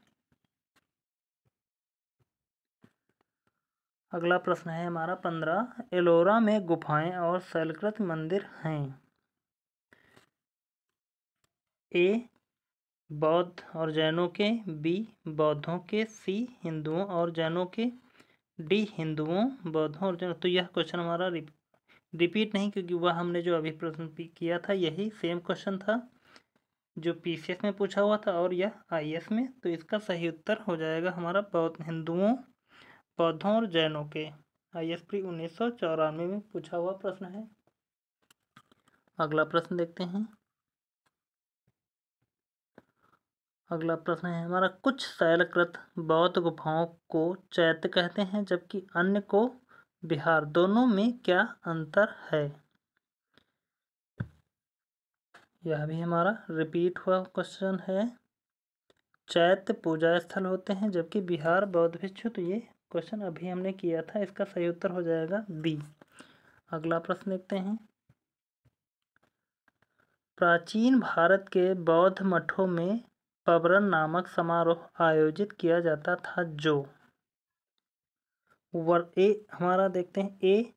अगला प्रश्न है हमारा 15, एलोरा में गुफाएं और शैलकृत मंदिर हैं। ए, बौद्ध और जैनों के, बी, बौद्धों के, सी, हिंदुओं और जैनों के, डी, हिंदुओं, बौद्धों और जैनों। तो यह क्वेश्चन हमारा रिपीट नहीं, क्योंकि वह हमने जो अभी प्रश्न किया था यही सेम क्वेश्चन था जो पीसीएस में पूछा हुआ था और यह आईएएस में। तो इसका सही उत्तर हो जाएगा हमारा बौद्ध, हिंदुओं, बौद्धों और जैनों के। आईएएस प्री 1994 में पूछा हुआ प्रश्न है। अगला प्रश्न देखते हैं। अगला प्रश्न है हमारा, कुछ शैलकृत बौद्ध गुफाओं को चैत्य कहते हैं जबकि अन्य को विहार, दोनों में क्या अंतर है? यह भी हमारा रिपीट हुआ क्वेश्चन है। चैत्य पूजा स्थल होते हैं जबकि विहार बौद्ध भिक्षु। तो ये क्वेश्चन अभी हमने किया था, इसका सही उत्तर हो जाएगा बी। अगला प्रश्न देखते हैं। प्राचीन भारत के बौद्ध मठों में पबरन नामक समारोह आयोजित किया जाता था जो हमारा देखते हैं। ए,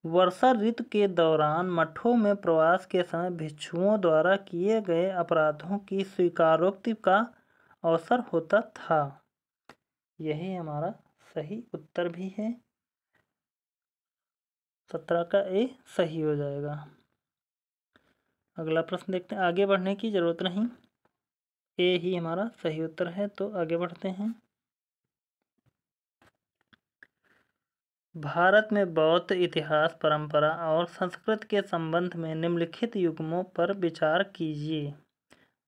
वर्षा ऋतु के दौरान मठों में प्रवास के समय भिक्षुओं द्वारा किए गए अपराधों की स्वीकारोक्ति का अवसर होता था, यही हमारा सही उत्तर भी है। 17 का ए सही हो जाएगा। अगला प्रश्न देखते हैं, आगे बढ़ने की जरूरत नहीं, ए ही हमारा सही उत्तर है। तो आगे बढ़ते हैं। भारत में बौद्ध इतिहास, परंपरा और संस्कृति के संबंध में निम्नलिखित युग्मों पर विचार कीजिए।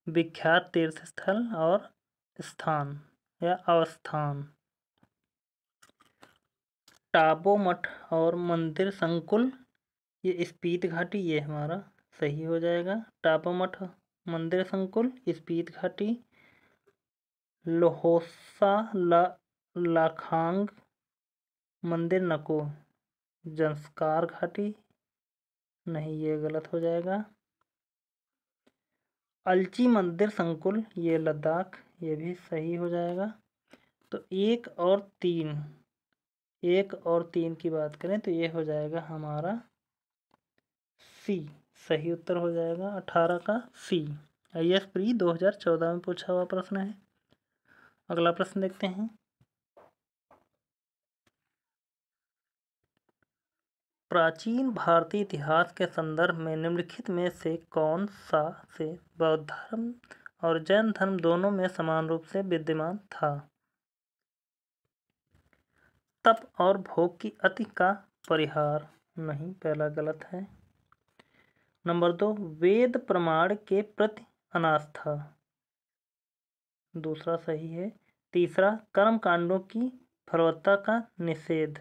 विख्यात तीर्थ स्थल और स्थान या अवस्थान। टाबो मठ और मंदिर संकुल, ये स्पीत घाटी, ये हमारा सही हो जाएगा। टाबो मठ मंदिर संकुल, स्पीत घाटी। लोहोसा लाखांग मंदिर नको, जंस्कार घाटी, नहीं, ये गलत हो जाएगा। अलची मंदिर संकुल, ये लद्दाख, ये भी सही हो जाएगा। तो 1 और 3 की बात करें तो ये हो जाएगा हमारा सी, सही उत्तर हो जाएगा 18 का सी। आईएएस प्री 2014 में पूछा हुआ प्रश्न है। अगला प्रश्न देखते हैं। प्राचीन भारतीय इतिहास के संदर्भ में निम्नलिखित में से कौन सा से बौद्ध धर्म और जैन धर्म दोनों में समान रूप से विद्यमान था? तप और भोग की अति का परिहार, नहीं, पहला गलत है। नंबर 2, वेद प्रमाण के प्रति अनास्था, दूसरा सही है। तीसरा, कर्म कांडों की फलवत्ता का निषेध।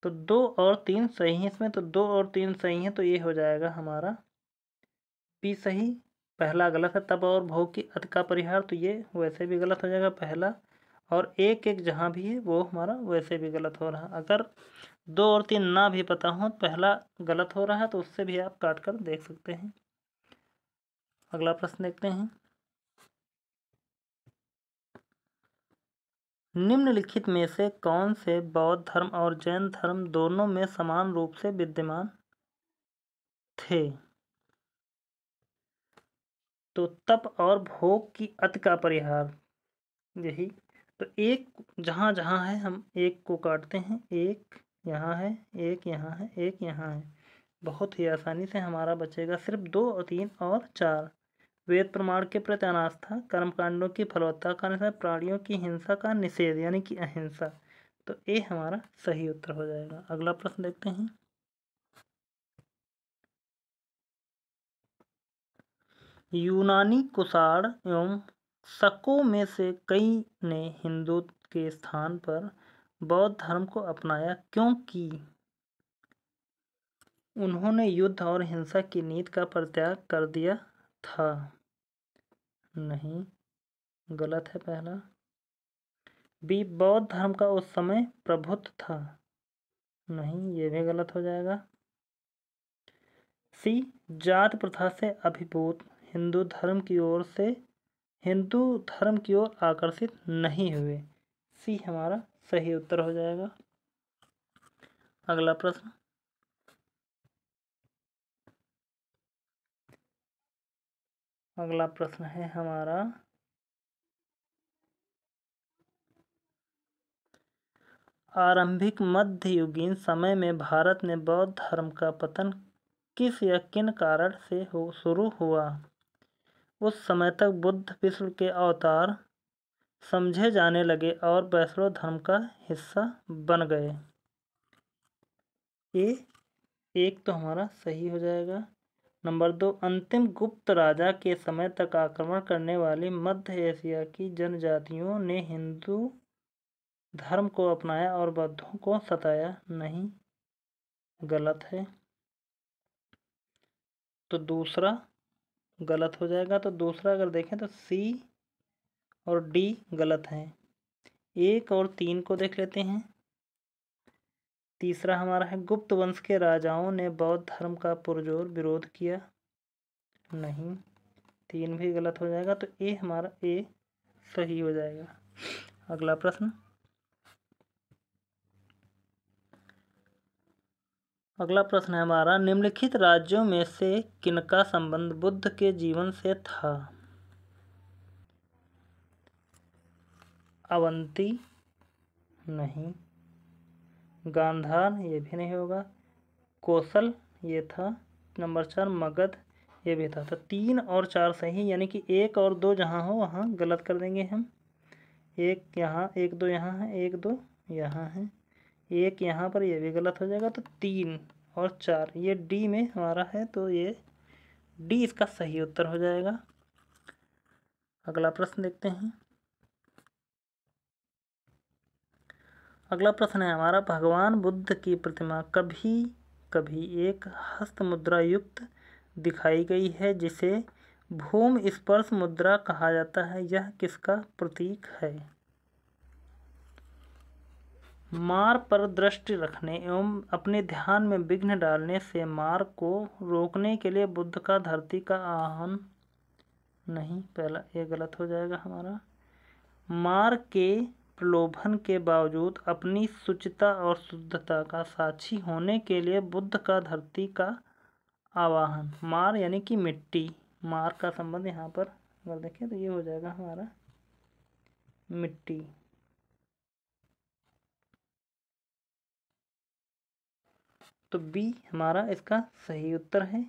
तो 2 और 3 सही हैं इसमें, तो 2 और 3 सही हैं, तो ये हो जाएगा हमारा पी सही। पहला गलत है, तप और भोग की अति का परिहार, तो ये वैसे भी गलत हो जाएगा पहला। और एक एक जहाँ भी है वो हमारा वैसे भी गलत हो रहा। अगर 2 और 3 ना भी पता हो, पहला गलत हो रहा है, तो उससे भी आप काट कर देख सकते हैं। अगला प्रश्न देखते हैं। निम्नलिखित में से कौन से बौद्ध धर्म और जैन धर्म दोनों में समान रूप से विद्यमान थे? तो तप और भोग की अति का परिहार, यही। तो एक जहाँ जहाँ है हम एक को काटते हैं, एक यहाँ है, एक यहाँ है, एक यहाँ है। बहुत ही आसानी से हमारा बचेगा सिर्फ 2 और 3 और 4। वेद प्रमाण के प्रति अनास्था, कर्मकांडों की फलवत्ता का निषेध, प्राणियों की हिंसा का निषेध यानी कि अहिंसा। तो ये हमारा सही उत्तर हो जाएगा। अगला प्रश्न देखते हैं। यूनानी कुषाण एवं शकों में से कई ने हिंदू के स्थान पर बौद्ध धर्म को अपनाया क्योंकि उन्होंने युद्ध और हिंसा की नीति का परित्याग कर दिया था। नहीं, गलत है पहला। बी, बौद्ध धर्म का उस समय प्रभुत्व था। नहीं, ये भी गलत हो जाएगा। सी, जात प्रथा से अभिभूत हिंदू धर्म की ओर आकर्षित नहीं हुए। सी हमारा सही उत्तर हो जाएगा। अगला प्रश्न। अगला प्रश्न है हमारा, आरंभिक मध्ययुगीन समय में भारत में बौद्ध धर्म का पतन किस या किन कारण से शुरू हुआ? उस समय तक बुद्ध विश्व के अवतार समझे जाने लगे और वैष्णव धर्म का हिस्सा बन गए। ये एक तो हमारा सही हो जाएगा। नंबर 2, अंतिम गुप्त राजा के समय तक आक्रमण करने वाली मध्य एशिया की जनजातियों ने हिंदू धर्म को अपनाया और बौद्धों को सताया। नहीं, गलत है। तो दूसरा गलत हो जाएगा। तो दूसरा अगर देखें तो सी और डी गलत हैं। 1 और 3 को देख लेते हैं। तीसरा हमारा है, गुप्त वंश के राजाओं ने बौद्ध धर्म का पुरजोर विरोध किया। नहीं, 3 भी गलत हो जाएगा। तो ए हमारा ए सही हो जाएगा। अगला प्रश्न। अगला प्रश्न है हमारा, निम्नलिखित राज्यों में से किनका संबंध बुद्ध के जीवन से था? अवंती नहीं, गांधार ये भी नहीं होगा, कौशल ये था, नंबर 4 मगध ये भी था। तो 3 और 4 सही, यानी कि 1 और 2 जहाँ हो वहाँ गलत कर देंगे हम। 1 यहाँ, 1 2 यहाँ है, 1 2 यहाँ है, 1 यहाँ पर, ये भी गलत हो जाएगा। तो 3 और 4 ये डी में हमारा है, तो ये डी इसका सही उत्तर हो जाएगा। अगला प्रश्न देखते हैं। अगला प्रश्न है हमारा, भगवान बुद्ध की प्रतिमा कभी कभी एक हस्त मुद्रा युक्त दिखाई गई है जिसे भूमि स्पर्श मुद्रा कहा जाता है। यह किसका प्रतीक है? मार पर दृष्टि रखने एवं अपने ध्यान में विघ्न डालने से मार को रोकने के लिए बुद्ध का धरती का आह्वान। नहीं, पहला ये गलत हो जाएगा हमारा। मार के प्रलोभन के बावजूद अपनी शुचिता और शुद्धता का साक्षी होने के लिए बुद्ध का धरती का आवाहन। मार यानी कि मिट्टी, मार का संबंध यहाँ पर अगर देखें तो ये हो जाएगा हमारा मिट्टी। तो बी हमारा इसका सही उत्तर है।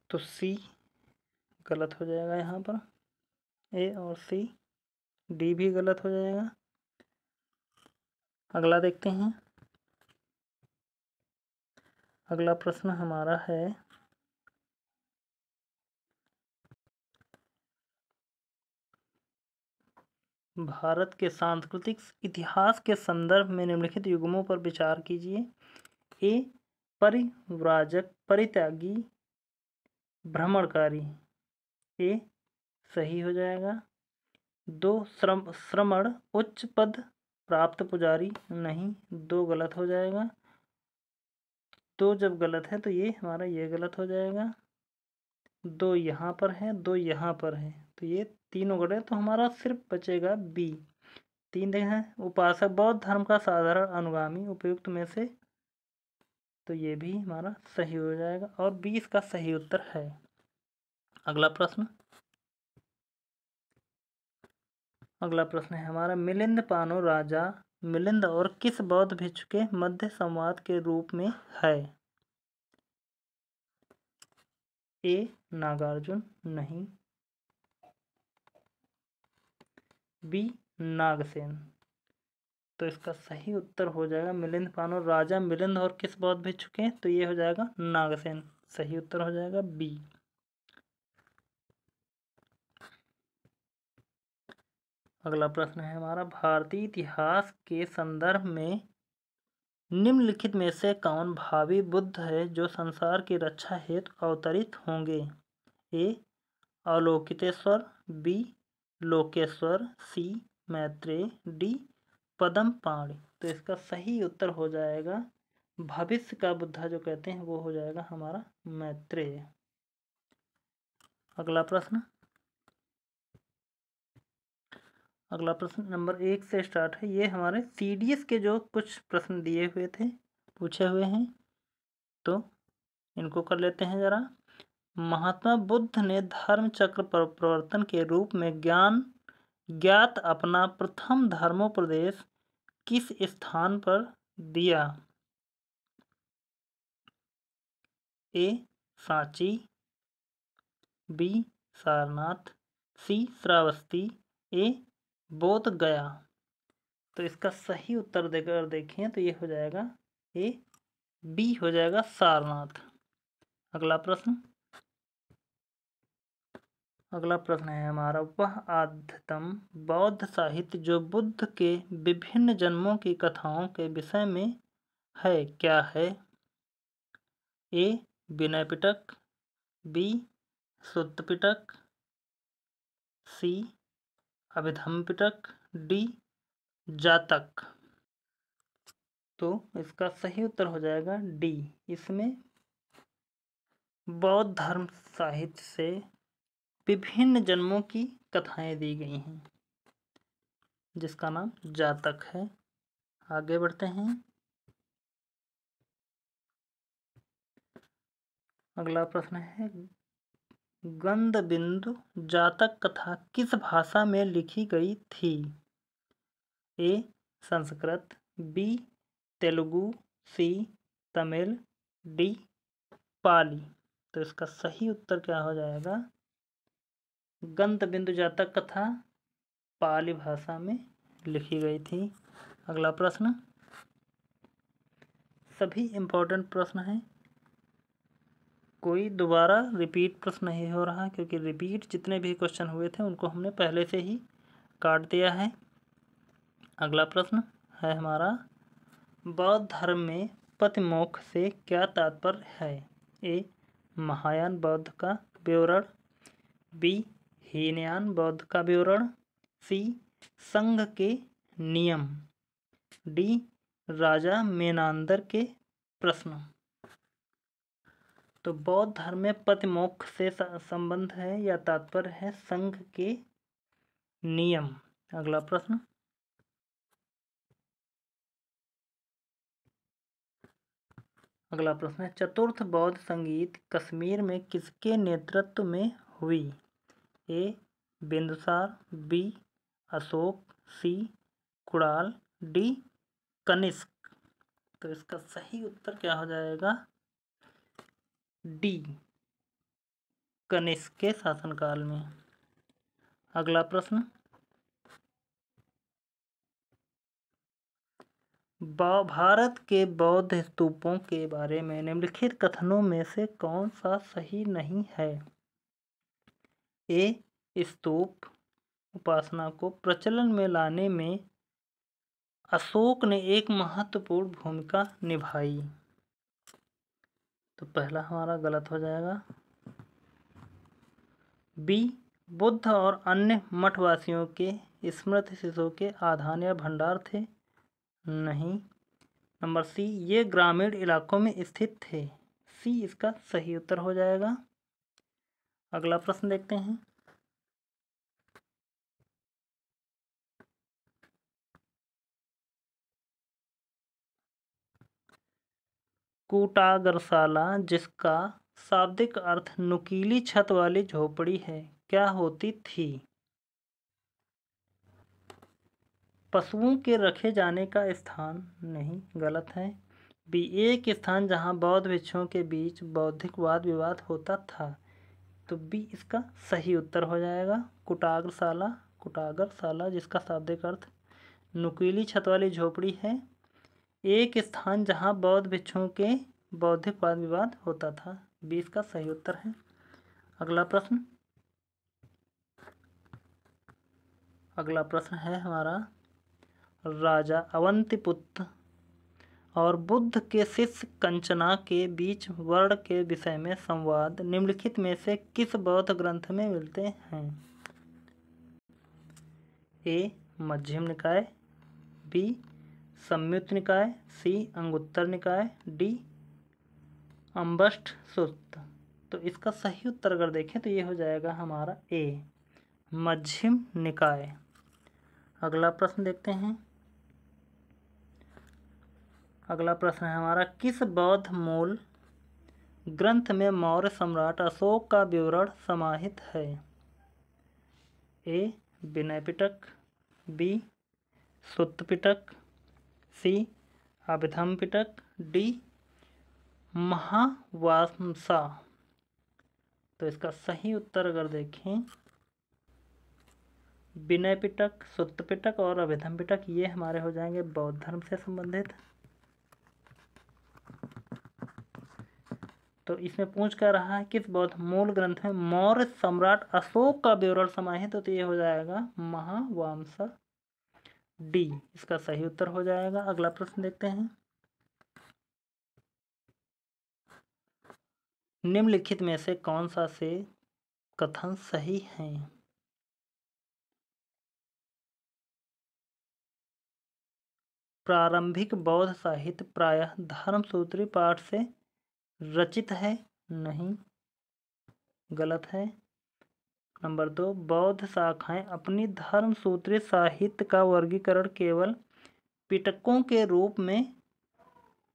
तो सी गलत हो जाएगा यहाँ पर। ए और सी, डी भी गलत हो जाएगा। अगला देखते हैं। अगला प्रश्न हमारा है, भारत के सांस्कृतिक इतिहास के संदर्भ में निम्नलिखित युग्मों पर विचार कीजिए। ए परिव्राजक, परित्यागी, भ्रमणकारी। ए सही हो जाएगा। 2 श्रमण, उच्च पद प्राप्त पुजारी। नहीं, 2 गलत हो जाएगा। 2 जब गलत है तो ये हमारा ये गलत हो जाएगा। 2 यहाँ पर है, 2 यहाँ पर है, तो ये तीनों गलत, तो हमारा सिर्फ बचेगा बी। 3 है उपासक, बौद्ध धर्म का साधारण अनुगामी, उपयुक्त में से, तो ये भी हमारा सही हो जाएगा और बी इसका सही उत्तर है। अगला प्रश्न है हमारा, मिलिंद पानो राजा मिलिंद और किस बौद्ध भिक्षु के मध्य संवाद के रूप में है? ए नागार्जुन। नहीं। बी नागसेन। तो इसका सही उत्तर हो जाएगा मिलिंद पानो राजा मिलिंद और किस बौद्ध भिक्षु के, तो ये हो जाएगा नागसेन। सही उत्तर हो जाएगा बी। अगला प्रश्न है हमारा, भारतीय इतिहास के संदर्भ में निम्नलिखित में से कौन भावी बुद्ध है जो संसार की रक्षा हेतु अवतरित होंगे? ए अवलोकितेश्वर, बी लोकेश्वर, सी मैत्रेय, डी पद्मपाणि। तो इसका सही उत्तर हो जाएगा भविष्य का बुद्धा जो कहते हैं वो हो जाएगा हमारा मैत्रेय। अगला प्रश्न नंबर 1 से स्टार्ट है। ये हमारे CDS के जो कुछ प्रश्न दिए हुए थे, पूछे हुए हैं, तो इनको कर लेते हैं जरा। महात्मा बुद्ध ने धर्म चक्र प्रवर्तन के रूप में ज्ञात अपना प्रथम धर्मोपदेश किस स्थान पर दिया? ए सांची, बी सारनाथ, सी श्रावस्ती, ए बोध गया। तो इसका सही उत्तर देकर देखें तो ये हो जाएगा ए बी हो जाएगा सारनाथ। अगला प्रश्न है हमारा, वह आद्यतम बौद्ध साहित्य जो बुद्ध के विभिन्न जन्मों की कथाओं के विषय में है क्या है? ए विनय पिटक, बी सुत्त पिटक, सी अभिधम्म पिटक, डी जातक। तो इसका सही उत्तर हो जाएगा डी। इसमें बौद्ध धर्म साहित्य से विभिन्न जन्मों की कथाएं दी गई हैं जिसका नाम जातक है। आगे बढ़ते हैं। अगला प्रश्न है, गंधबिंदु जातक कथा किस भाषा में लिखी गई थी? ए संस्कृत, बी तेलुगु, सी तमिल, डी पाली। तो इसका सही उत्तर क्या हो जाएगा? गंधबिंदु जातक कथा पाली भाषा में लिखी गई थी। अगला प्रश्न, सभी इम्पोर्टेंट प्रश्न हैं, कोई दोबारा रिपीट प्रश्न नहीं हो रहा क्योंकि रिपीट जितने भी क्वेश्चन हुए थे उनको हमने पहले से ही काट दिया है। अगला प्रश्न है हमारा, बौद्ध धर्म में पतिमोक्ष से क्या तात्पर्य है? ए महायान बौद्ध का विवरण, बी हीनयान बौद्ध का विवरण, सी संघ के नियम, डी राजा मेनांदर के प्रश्न। तो बौद्ध धर्म में पतिमोक्ष से संबंध है या तात्पर्य है संघ के नियम। अगला प्रश्न, है चतुर्थ बौद्ध संगीत कश्मीर में किसके नेतृत्व में हुई? ए बिंदुसार, बी अशोक, सी कुणाल, डी कनिष्क। तो इसका सही उत्तर क्या हो जाएगा? डी कनिष्क के शासनकाल में। अगला प्रश्न, भारत के बौद्ध स्तूपों के बारे में निम्नलिखित कथनों में से कौन सा सही नहीं है? ए स्तूप उपासना को प्रचलन में लाने में अशोक ने एक महत्वपूर्ण भूमिका निभाई। तो पहला हमारा गलत हो जाएगा। बी, बुद्ध और अन्य मठवासियों के स्मृति शिशु के आधान या भंडार थे। नहीं। नंबर सी, ये ग्रामीण इलाकों में स्थित थे। सी इसका सही उत्तर हो जाएगा। अगला प्रश्न देखते हैं। कूटागरशाला, जिसका शाब्दिक अर्थ नुकीली छत वाली झोपड़ी है, क्या होती थी? पशुओं के रखे जाने का स्थान। नहीं, गलत है। बी, एक स्थान जहां बौद्ध भिक्षुओं के बीच बौद्धिक वाद विवाद होता था। तो बी इसका सही उत्तर हो जाएगा। कुटागरशाला जिसका शाब्दिक अर्थ नुकीली छत वाली झोपड़ी है, एक स्थान जहां बौद्ध भिक्षुओं के बौद्धिक वाद विवाद होता था। बी इसका सही उत्तर है। अगला प्रश्न है हमारा, राजा अवंतिपुत्र और बुद्ध के शिष्य कंचना के बीच वर्ण के विषय में संवाद निम्नलिखित में से किस बौद्ध ग्रंथ में मिलते हैं? ए, मध्यम निकाय, बी, संयुक्त निकाय, सी, अंगुत्तर निकाय, डी, अम्बष्ठ सूत्र। तो इसका सही उत्तर अगर देखें तो ये हो जाएगा हमारा ए, मध्यम निकाय। अगला प्रश्न देखते हैं। अगला प्रश्न है हमारा, किस बौद्ध मूल ग्रंथ में मौर्य सम्राट अशोक का विवरण समाहित है? ए, विनय पिटक, बी, सुत्त पिटक, सी, अभिधम पिटक, डी, महावामसा। तो इसका सही उत्तर अगर देखें, विनय पिटक, सुत्त पिटक और अभिधम पिटक ये हमारे हो जाएंगे बौद्ध धर्म से संबंधित। तो इसमें पूछ कर रहा है किस बौद्ध मूल ग्रंथ में मौर्य सम्राट अशोक का विवरण समाहित है, तो ये हो जाएगा महावामसा, डी इसका सही उत्तर हो जाएगा। अगला प्रश्न देखते हैं। निम्नलिखित में से कौन सा से कथन सही है? प्रारंभिक बौद्ध साहित्य प्रायः धर्मसूत्री पाठ से रचित है। नहीं, गलत है। नंबर 2, बौद्ध शाखाएं अपनी धर्मसूत्री साहित्य का वर्गीकरण केवल पिटकों के रूप में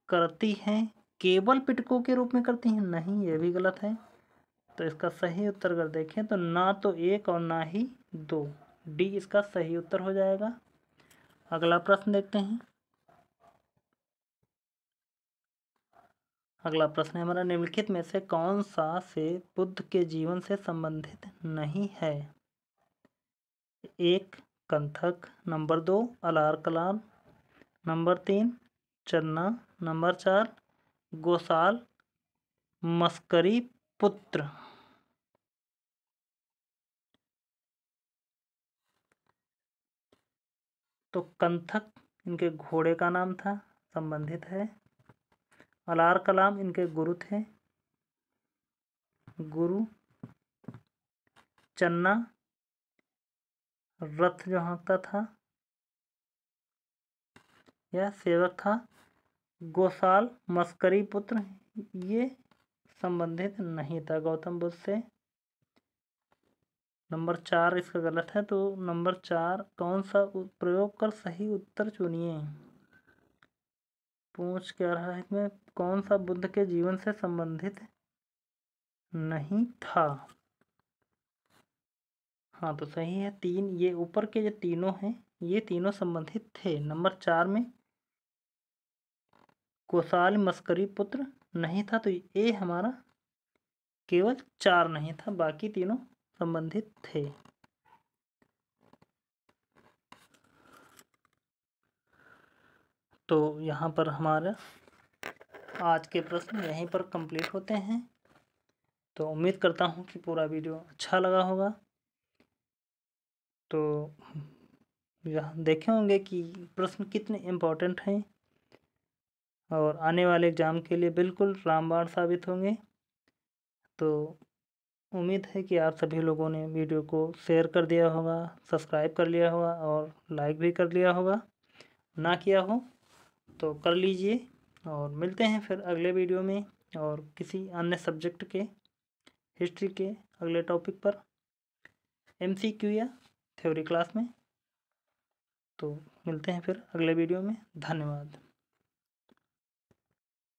करती हैं। केवल पिटकों के रूप में करती हैं? नहीं, ये भी गलत है। तो इसका सही उत्तर अगर देखें तो ना तो 1 और ना ही 2, डी इसका सही उत्तर हो जाएगा। अगला प्रश्न देखते हैं। अगला प्रश्न है हमारा, निम्नलिखित में से कौन सा से बुद्ध के जीवन से संबंधित नहीं है? 1, कंथक, नंबर 2, अलार कलाम, नंबर 3, चन्ना, नंबर 4, गोसाल मस्करी पुत्र। तो कंथक इनके घोड़े का नाम था, संबंधित है। अलार कलाम इनके गुरु थे, गुरु। चन्ना रथ जो हाँकता था यह सेवक था। गोसाल मस्करी पुत्र ये संबंधित नहीं था गौतम बुद्ध से। नंबर 4 इसका गलत है। तो नंबर 4 कौन सा प्रयोग कर सही उत्तर चुनिए। पूछ क्या रहा है इसमें, कौन सा बुद्ध के जीवन से संबंधित नहीं था? हाँ, तो सही है। 3 ये ऊपर के जो तीनों हैं ये तीनों संबंधित थे। नंबर 4 में गोसाल मस्करी पुत्र नहीं था, तो ये हमारा केवल 4 नहीं था, बाकी तीनों संबंधित थे। तो यहाँ पर हमारा आज के प्रश्न यहीं पर कंप्लीट होते हैं। तो उम्मीद करता हूँ कि पूरा वीडियो अच्छा लगा होगा। तो यहाँ देखे होंगे कि प्रश्न कितने इम्पोर्टेंट हैं और आने वाले एग्ज़ाम के लिए बिल्कुल रामबाण साबित होंगे। तो उम्मीद है कि आप सभी लोगों ने वीडियो को शेयर कर दिया होगा, सब्सक्राइब कर लिया होगा और लाइक भी कर लिया होगा। ना किया हो तो कर लीजिए और मिलते हैं फिर अगले वीडियो में और किसी अन्य सब्जेक्ट के हिस्ट्री के अगले टॉपिक पर, MCQ या थ्योरी क्लास में। तो मिलते हैं फिर अगले वीडियो में। धन्यवाद।